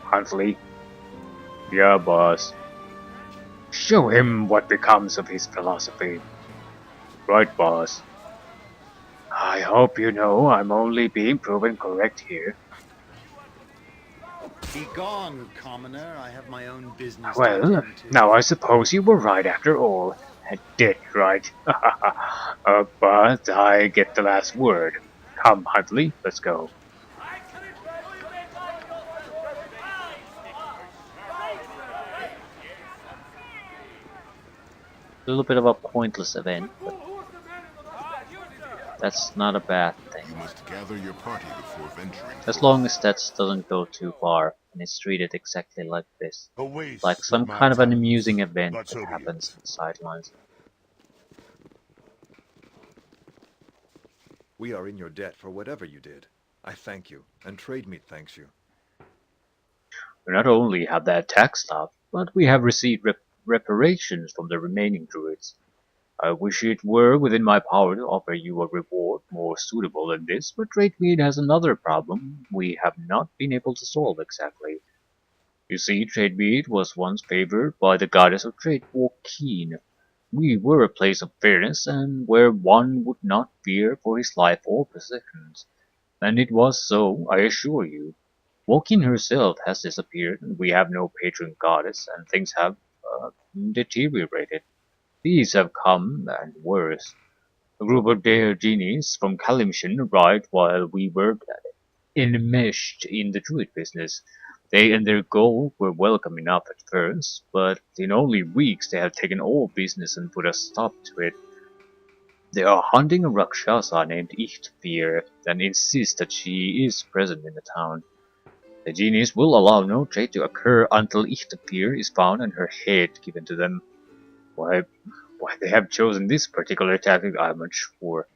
Huntley. Yeah, boss. Show him what becomes of his philosophy. Right, boss. I hope you know I'm only being proven correct here. Be gone, commoner. I have my own business to Well, attend to. now I suppose you were right after all. Dead right. But I get the last word. Come, Huntley, let's go. A little bit of a pointless event, but that's not a bad thing. You must gather your party before venturing As forth. long as that doesn't go too far. and it's treated exactly like this. A waste Like some of my kind of an talents, amusing event but that so be happens it. on the sidelines. We are in your debt for whatever you did. I thank you, and Trademeet thanks you. We not only have the attack staff, but we have received reparations from the remaining druids. I wish it were within my power to offer you a reward more suitable than this, but Trademeet has another problem we have not been able to solve exactly. You see, Trademeet was once favored by the goddess of trade, Keen. We were a place of fairness, and where one would not fear for his life or possessions. And it was so, I assure you. Wokin herself has disappeared, and we have no patron goddess, and things have deteriorated. Thieves have come, and worse. A group of dare genies from Kalimshan arrived while we were enmeshed in the druid business. They and their goal were welcome enough at first, but in only weeks they have taken all business and put a stop to it. They are hunting a Rakshasa named Ichtfir and insist that she is present in the town. The genies will allow no trade to occur until Ichtfir is found and her head given to them. Why they have chosen this particular tactic I am unsure.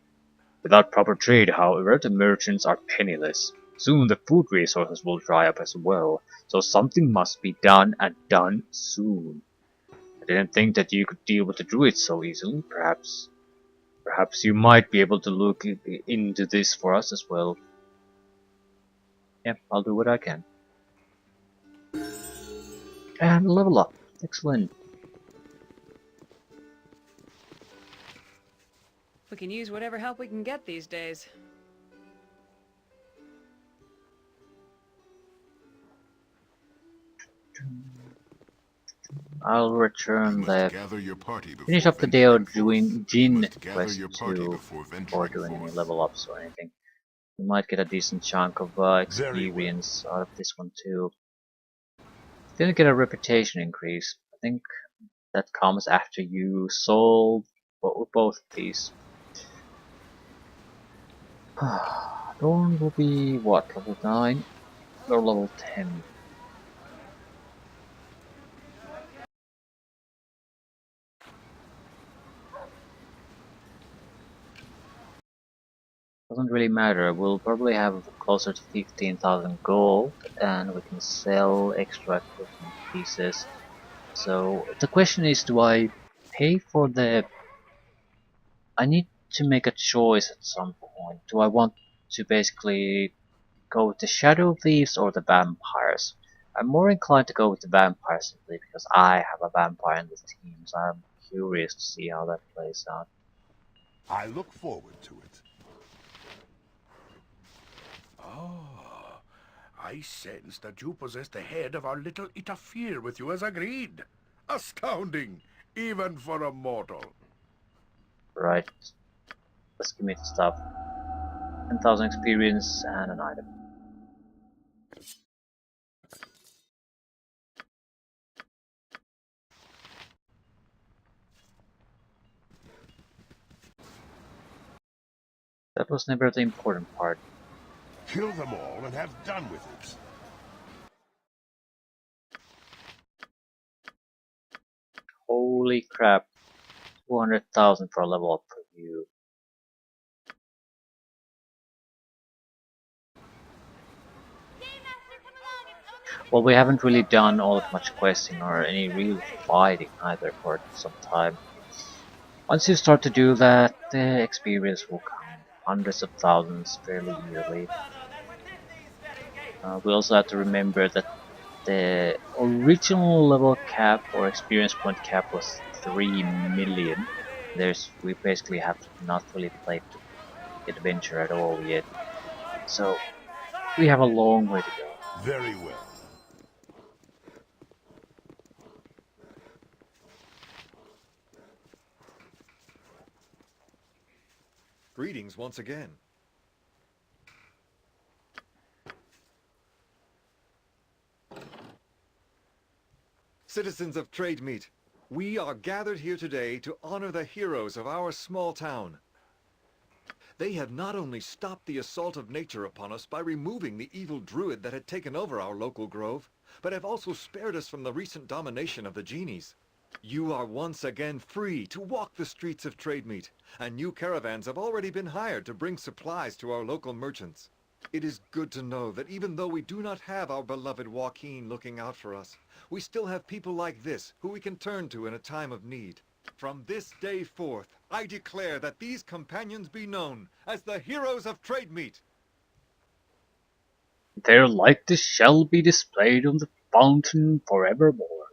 Without proper trade, however, the merchants are penniless. Soon the food resources will dry up as well, so something must be done, and done soon. I didn't think that you could deal with the druids so easily. Perhaps you might be able to look into this for us as well. Yep, I'll do what I can. And level up. Excellent. We can use whatever help we can get these days. I'll return the gather your party finish before up the day of venturing doing djinn gather quest your party 2 before or venturing doing any forth. level ups or anything. We might get a decent chunk of experience out of this one too. Didn't get a reputation increase. I think that comes after you solve both of these. Dawn will be what, level 9 or level 10? Doesn't really matter. We'll probably have closer to 15,000 gold, and we can sell extra equipment pieces. So the question is, do I pay for the... I need to make a choice at some point. Do I want to basically go with the Shadow Thieves or the Vampires? I'm more inclined to go with the Vampires simply because I have a vampire in the team, so I'm curious to see how that plays out. I look forward to it. Ah, I sense that you possess the head of our little Itafir with you as agreed. Astounding, even for a mortal. Right. Let's give me the stuff. 10,000 experience and an item. That was never the important part. Kill them all and have done with it. Holy crap. 200,000 for a level up for you. Well, we haven't really done all that much questing or any real fighting either for some time. Once you start to do that, the experience will come. Hundreds of thousands fairly yearly. We also have to remember that the original level cap or experience point cap was 3 million. We basically have not really played the adventure at all yet. So we have a long way to go. Very well. Greetings once again. Citizens of Trademeet, we are gathered here today to honor the heroes of our small town. They have not only stopped the assault of nature upon us by removing the evil druid that had taken over our local grove, but have also spared us from the recent domination of the genies. You are once again free to walk the streets of Trademeet, and new caravans have already been hired to bring supplies to our local merchants. It is good to know that even though we do not have our beloved Joaquin looking out for us, we still have people like this who we can turn to in a time of need. From this day forth, I declare that these companions be known as the heroes of Trademeet. Their likeness shall be displayed on the fountain forevermore.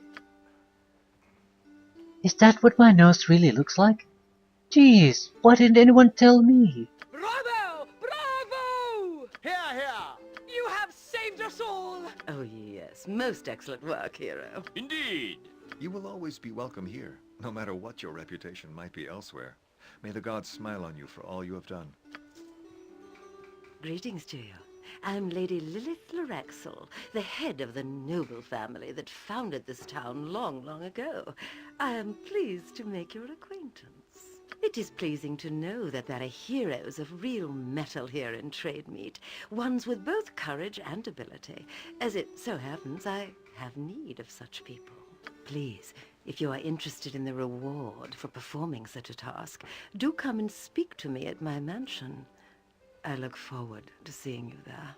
Is that what my nose really looks like? Jeez, why didn't anyone tell me? Bravo! Bravo! Here, here! You have saved us all! Oh yes, most excellent work, hero. Indeed! You will always be welcome here, no matter what your reputation might be elsewhere. May the gods smile on you for all you have done. Greetings to you. I'm Lady Lilith Lorexel, the head of the noble family that founded this town long, long ago. I am pleased to make your acquaintance. It is pleasing to know that there are heroes of real metal here in Trademeet, ones with both courage and ability. As it so happens, I have need of such people. Please, if you are interested in the reward for performing such a task, do come and speak to me at my mansion. I look forward to seeing you there.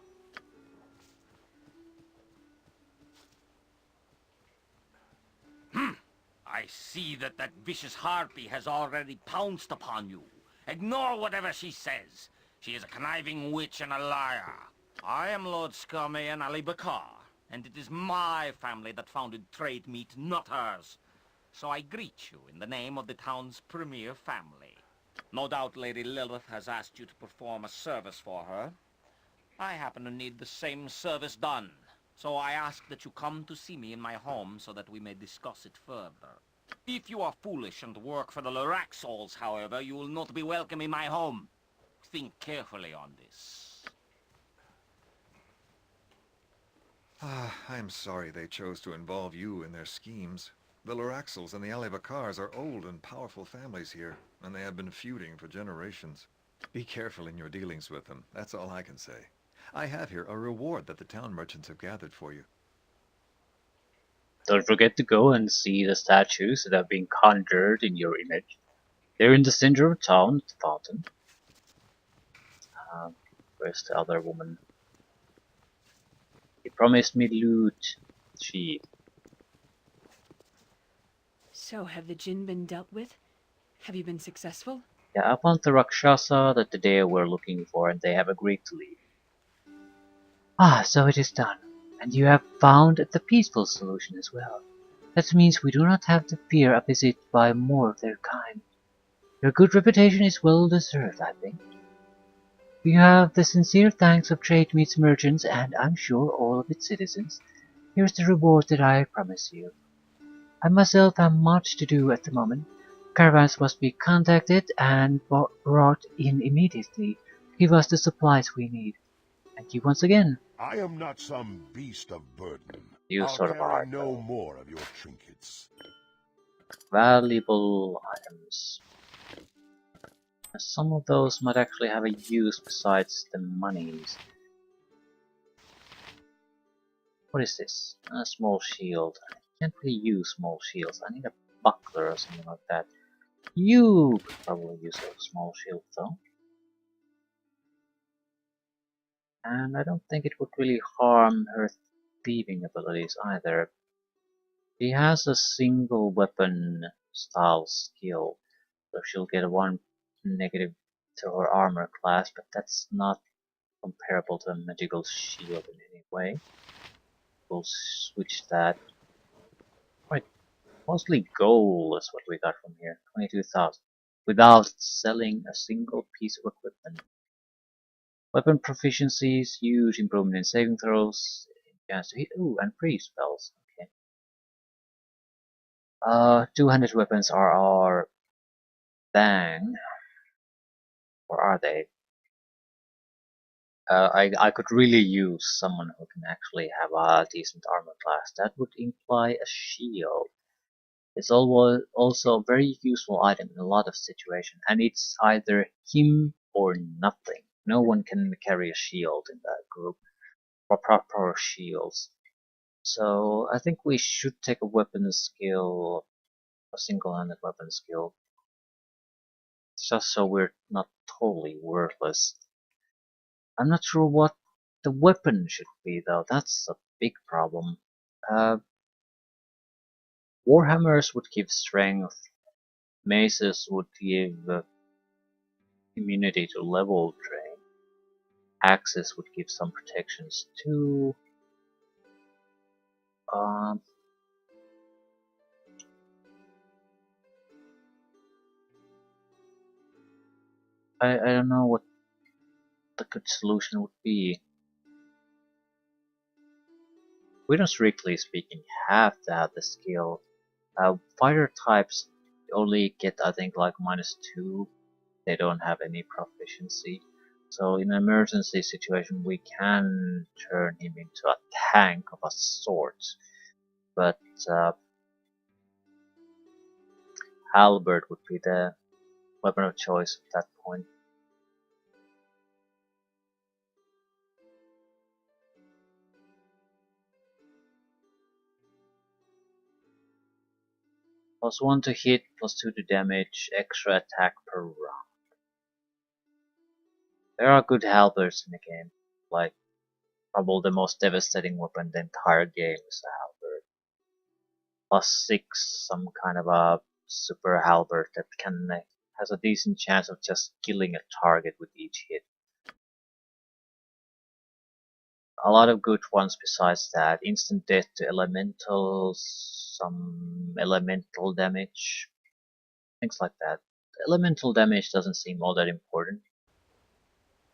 I see that vicious harpy has already pounced upon you. Ignore whatever she says. She is a conniving witch and a liar. I am Lord Scummy and Ali Bakar, and it is my family that founded Trademeet, not hers. So I greet you in the name of the town's premier family. No doubt Lady Lilith has asked you to perform a service for her. I happen to need the same service done, so I ask that you come to see me in my home so that we may discuss it further. If you are foolish and work for the Loraxals, however, you will not be welcome in my home. Think carefully on this. I am sorry they chose to involve you in their schemes. The Loraxals and the Alibakars are old and powerful families here, and they have been feuding for generations. Be careful in your dealings with them, that's all I can say. I have here a reward that the town merchants have gathered for you. Don't forget to go and see the statues that have been conjured in your image. They're in the center of town at the fountain. Where's the other woman? He promised me loot. She. So, have the djinn been dealt with? Have you been successful? Yeah, I found the Rakshasa that the Dea were looking for, and they have agreed to leave. Ah, so it is done. And you have found the peaceful solution as well. That means we do not have to fear a visit by more of their kind. Your good reputation is well deserved, I think. You have the sincere thanks of Trademeet's merchants and I'm sure all of its citizens. Here's the reward that I promise you. I myself have much to do at the moment. Caravans must be contacted and brought in immediately to give us the supplies we need. Thank you once again. I am not some beast of burden. You I'll sort of carry are, no though. more of your trinkets. Valuable items. Some of those might actually have a use besides the monies. What is this? A small shield. I can't really use small shields. I need a buckler or something like that. You could probably use a small shield though. And I don't think it would really harm her thieving abilities either. She has a single weapon style skill, so she'll get a 1 negative to her armor class, but that's not comparable to a magical shield in any way. We'll switch that. Right, mostly gold is what we got from here. 22,000. Without selling a single piece of equipment. Weapon proficiencies, huge improvement in saving throws, chance to hit, ooh, and freeze spells. Okay. 200 weapons are our thing. Or are they? I could really use someone who can actually have a decent armor class. That would imply a shield. It's also a very useful item in a lot of situations, and it's either him or nothing. No one can carry a shield in that group, or proper shields. So I think we should take a weapon skill, a single-handed weapon skill, just so we're not totally worthless. I'm not sure what the weapon should be though, that's a big problem. Uh, Warhammers would give strength, maces would give immunity to level drain, axes would give some protections too. Um, I don't know what the good solution would be. We don't strictly speaking have to have the skill. Fighter types only get I think like -2. They don't have any proficiency. So in an emergency situation we can turn him into a tank of a sort. But halberd would be the weapon of choice at that point. +1 to hit, +2 to damage, extra attack per round. There are good halberds in the game, like probably the most devastating weapon in the entire game is a halberd. +6, some kind of a super halberd that has a decent chance of just killing a target with each hit. A lot of good ones besides that. Instant death to elementals, some elemental damage, things like that. Elemental damage doesn't seem all that important,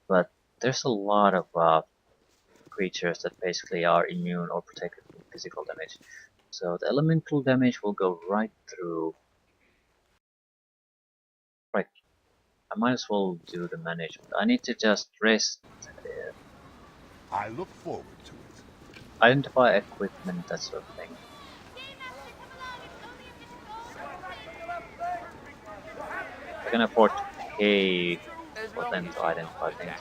but there's a lot of creatures that basically are immune or protected from physical damage. So the elemental damage will go right through. Right, I might as well do the management. I need to just rest. I look forward to it. Identify equipment, that sort of thing. I can afford to pay for them to identify things.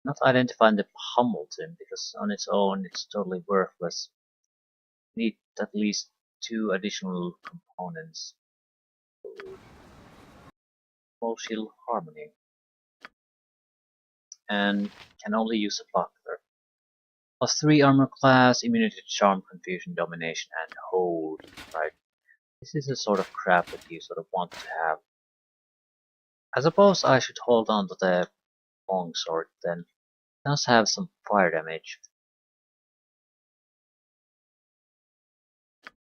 Not identifying the Hamilton, because on its own it's totally worthless. Need at least 2 additional components. Full shield harmony. And can only use a buckler. +3 armor class, immunity to charm, confusion, domination, and hold. Right. This is the sort of crap that you sort of want to have. I suppose I should hold on to the longsword then. It does have some fire damage.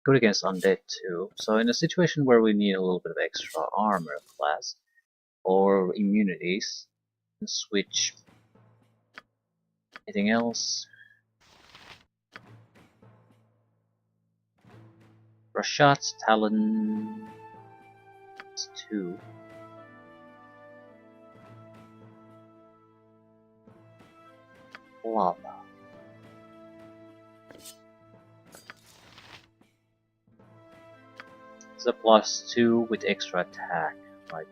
Good against undead too. So in a situation where we need a little bit of extra armor class or immunities, switch. Anything else? Rashat's Talon 2. Lava. It's a +2 with extra attack, right?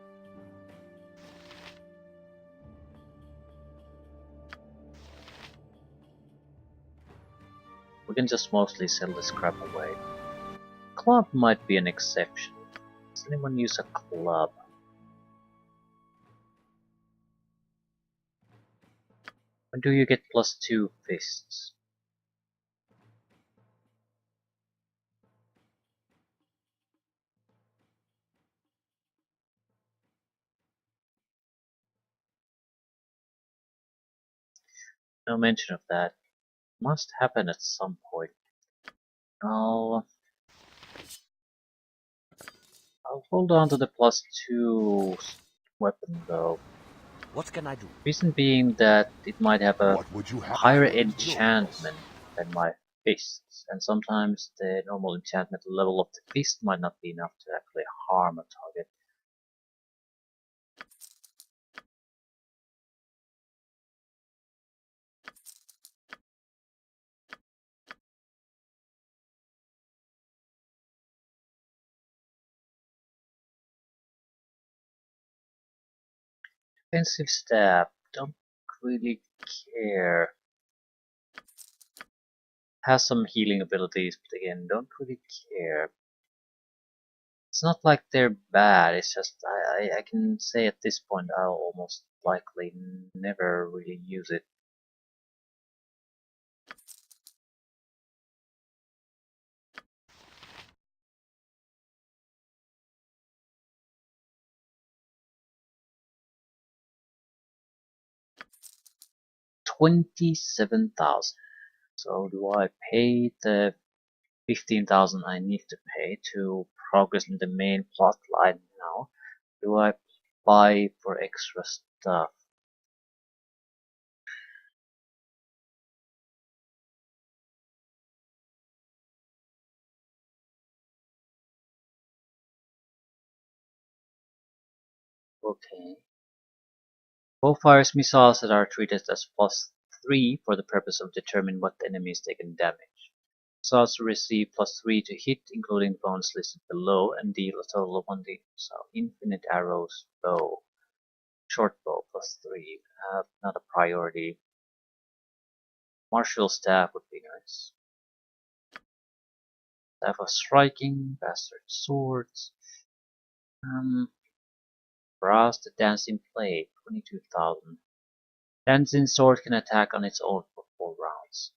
We can just mostly sell this crap away. Club might be an exception. Does anyone use a club? When do you get +2 fists? No mention of that. Must happen at some point. I'll hold on to the +2 weapon though. What can I do? Reason being that it might have a higher I learned enchantment than my fists, and sometimes the normal enchantment level of the fist might not be enough to actually harm a target. Offensive stab, don't really care. Has some healing abilities, but again, don't really care. It's not like they're bad, it's just I can say at this point I'll almost likely never really use it. $27,000. So do I pay the 15,000 I need to pay to progress in the main plot line now? Do I buy for extra stuff? Okay. Both fires missiles that are treated as +3 for the purpose of determining what enemies taken damage. Missiles receive +3 to hit, including the bonus listed below, and deal a total of 1d. So infinite arrows bow. Short bow +3. Not a priority. Martial staff would be nice. Staff of striking, bastard swords. Brass the dancing blade, 22,000. Dancing sword can attack on its own for 4 rounds.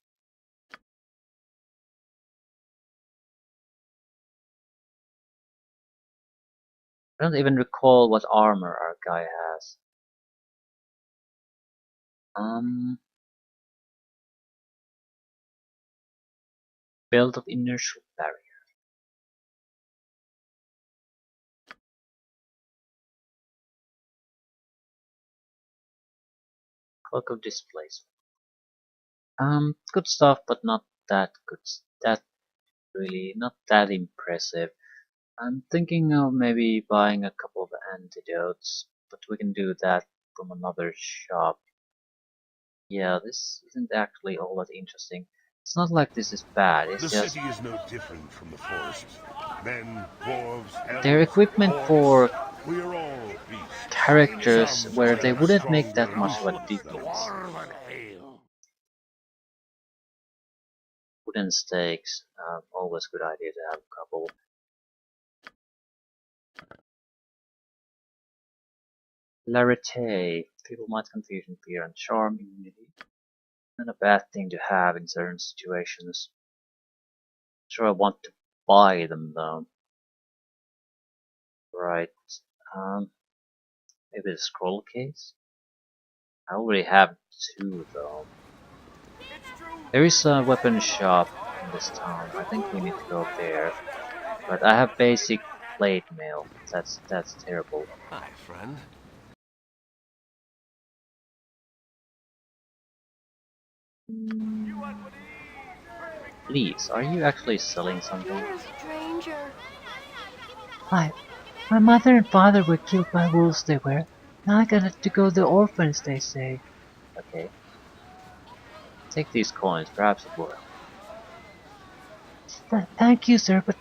I don't even recall what armor our guy has. Belt of inertial barrier. Cloak of displacement. Good stuff, but not that good. That really not that impressive. I'm thinking of maybe buying a couple of antidotes, but we can do that from another shop. Yeah, this isn't actually all that interesting. It's not like this is bad, it's The just city is no different from the forest. Men, dwarves, their elves, equipment for orcs, we are all beasts. characters Some where they develop wouldn't make that stronger much of a muscles than difference. others. Wooden stakes, always good idea to have a couple. Larete, people might confusion fear and charm immunity. Not a bad thing to have in certain situations. Sure, I want to buy them though. Right. Maybe the scroll case? I already have 2 though. There is a weapon shop in this town. I think we need to go there. But I have basic plate mail. That's terrible. Hi, friend. Please, are you actually selling something? You're a stranger. My mother and father were killed by wolves, they were. Now I got to go to the orphans, they say. Okay. Take these coins, perhaps it will help. Thank you, sir, but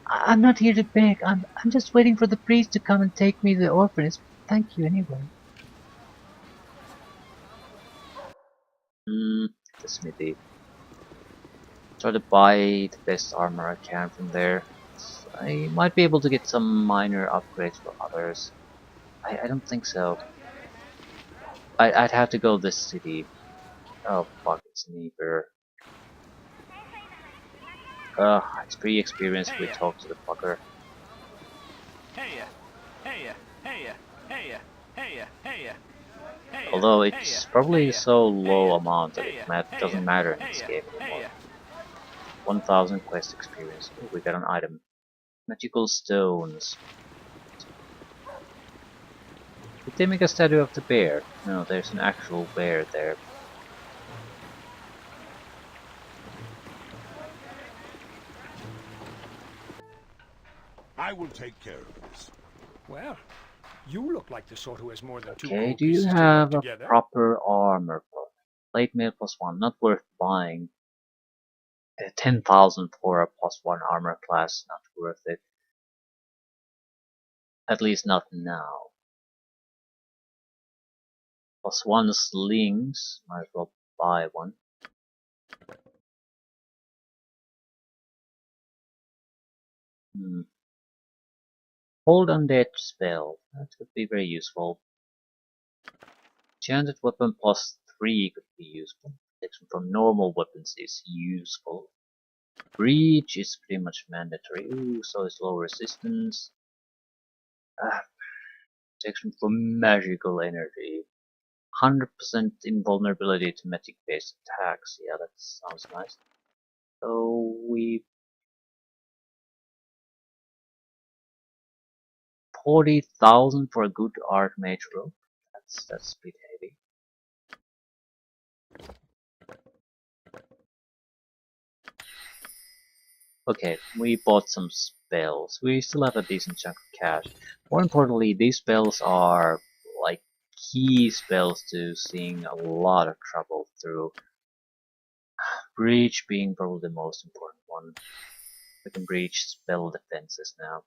I'm not here to beg. I'm just waiting for the priest to come and take me to the orphanage. Thank you anyway. The smithy. Try to buy the best armor I can from there. I might be able to get some minor upgrades for others. I don't think so. I'd have to go this city. Oh fuck, it's Neighbor. It's pretty experienced if we talk to the fucker. Although it's probably so low amount that it doesn't matter in this game anymore. 1000 quest experience. Oh, we got an item. Magical stones. Did they make a statue of the bear? No, there's an actual bear there. I will take care of this. Well, you look like the sort who has more than two Okay, gold do you pieces to rub have a together. proper armor for me? Plate mail +1, not worth buying. 10,000 for a +1 armor class, not worth it. At least not now. +1 slings, might as well buy one. Hold undead spell, that could be very useful. Enchanted weapon +3 could be useful. Protection from normal weapons is useful. Breach is pretty much mandatory. Ooh, so is low resistance. Protection from magical energy. 100% invulnerability to magic based attacks. Yeah, that sounds nice. So we 40,000 for a good archmage rope. That's a bit heavy. Okay, we bought some spells. We still have a decent chunk of cash. More importantly, these spells are like key spells to seeing a lot of trouble through. Breach being probably the most important one. We can breach spell defenses now.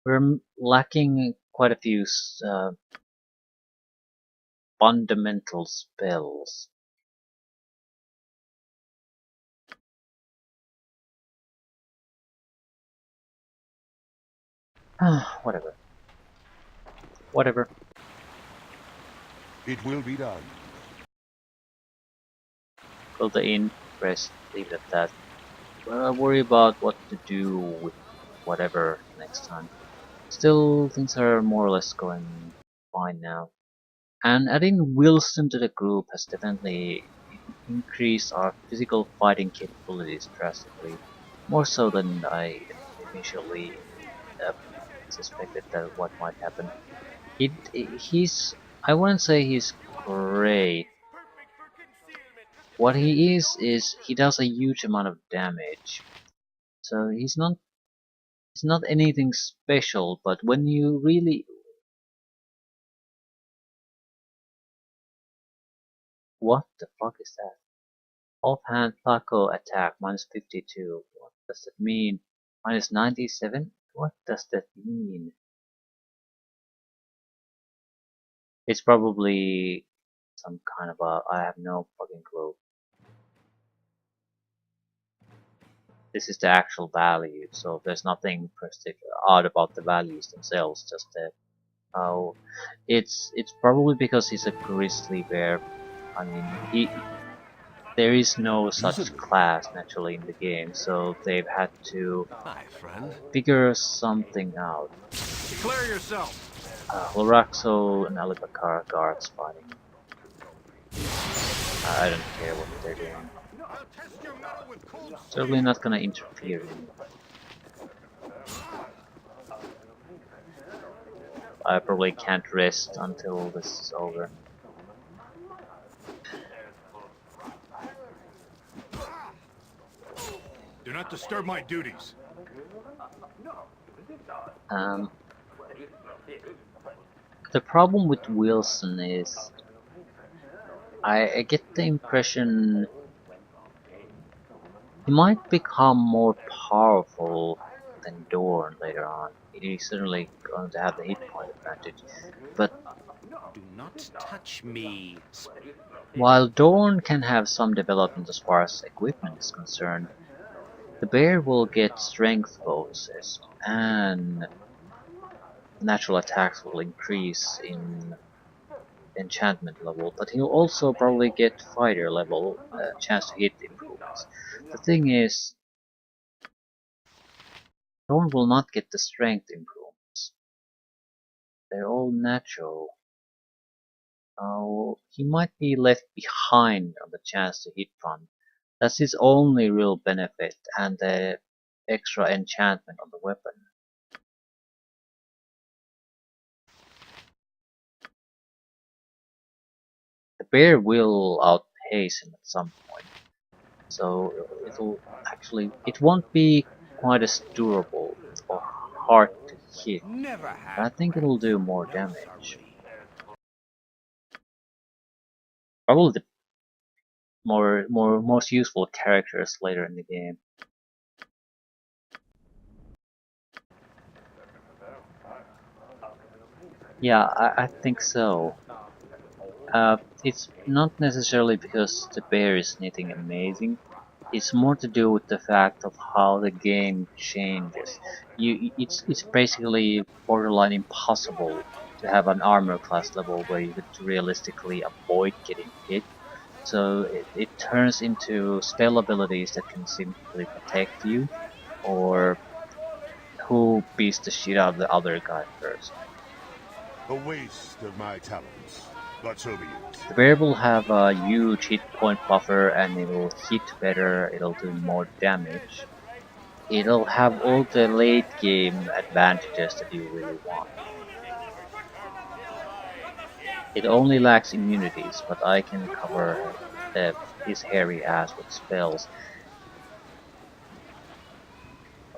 We're lacking quite a few fundamental spells. Whatever. Whatever. It will be done. Build the inn, rest, leave it at that. Worry about what to do with whatever next time. Still, things are more or less going fine now. And adding Wilson to the group has definitely increased our physical fighting capabilities drastically. More so than I initially suspected that what might happen. I wouldn't say he's great. What he is he does a huge amount of damage. So he's not anything special, but when you really... What the fuck is that? Offhand Paco attack -52. What does that mean? -97? What does that mean? It's probably some kind of I have no fucking clue. This is the actual value, so there's nothing odd about the values themselves, just that it's probably because he's a grizzly bear. I mean, there is no such class naturally in the game, so they've had to figure something out. Declare yourself. Loraxo and Alibakar guards fighting. I don't care what they're doing. Certainly not gonna interfere in. I probably can't rest until this is over. Do not disturb my duties. The problem with Wilson is I get the impression he might become more powerful than Dorn later on. He's certainly going to have the hit point advantage, but do not touch me. While Dorn can have some development as far as equipment is concerned, the bear will get strength bonuses and natural attacks will increase in enchantment level, but he'll also probably get fighter level chance to hit improvements. The thing is, Dorn will not get the strength improvements. They're all natural. He might be left behind on the chance to hit front. That's his only real benefit, and the extra enchantment on the weapon. The bear will outpace him at some point, so it won't be quite as durable or hard to hit, but I think it'll do more damage. Probably most useful characters later in the game. Yeah, I think so. It's not necessarily because the bear is anything amazing. It's more to do with the fact of how the game changes. It's basically borderline impossible to have an armor class level where you could realistically avoid getting hit. So it turns into spell abilities that can simply protect you, or who beats the shit out of the other guy first. A waste of my talents, but so be it. The bear will have a huge hit point buffer and it'll hit better, it'll do more damage. It'll have all the late game advantages that you really want. It only lacks immunities, but I can cover his hairy ass with spells.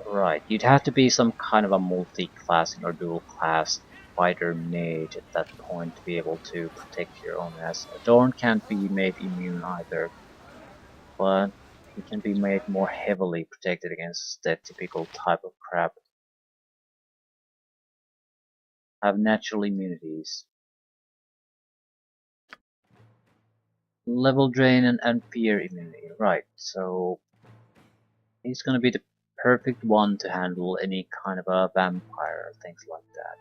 Right, you'd have to be some kind of a multi-classing or dual-class fighter mage at that point to be able to protect your own ass. Dorn can't be made immune either, but he can be made more heavily protected against that typical type of crap. Have natural immunities. Level drain and fear immunity, right, so he's gonna be the perfect one to handle any kind of a vampire, things like that.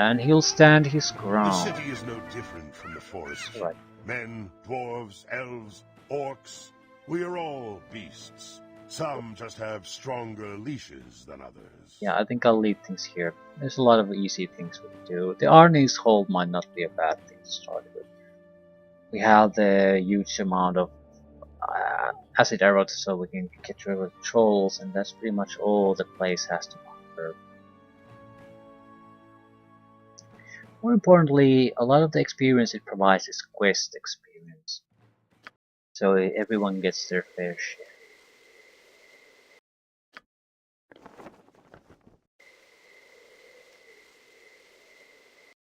And he'll stand his The ground. city is no different from the forest. Right. Men, dwarves, elves, orcs, we are all beasts. Some just have stronger leashes than others. Yeah, I think I'll leave things here. There's a lot of easy things we can do. The Arnie's hold might not be a bad thing to start with. We have the huge amount of acid arrows so we can get rid of trolls, and that's pretty much all the place has to offer. More importantly, a lot of the experience it provides is quest experience. So everyone gets their fair share.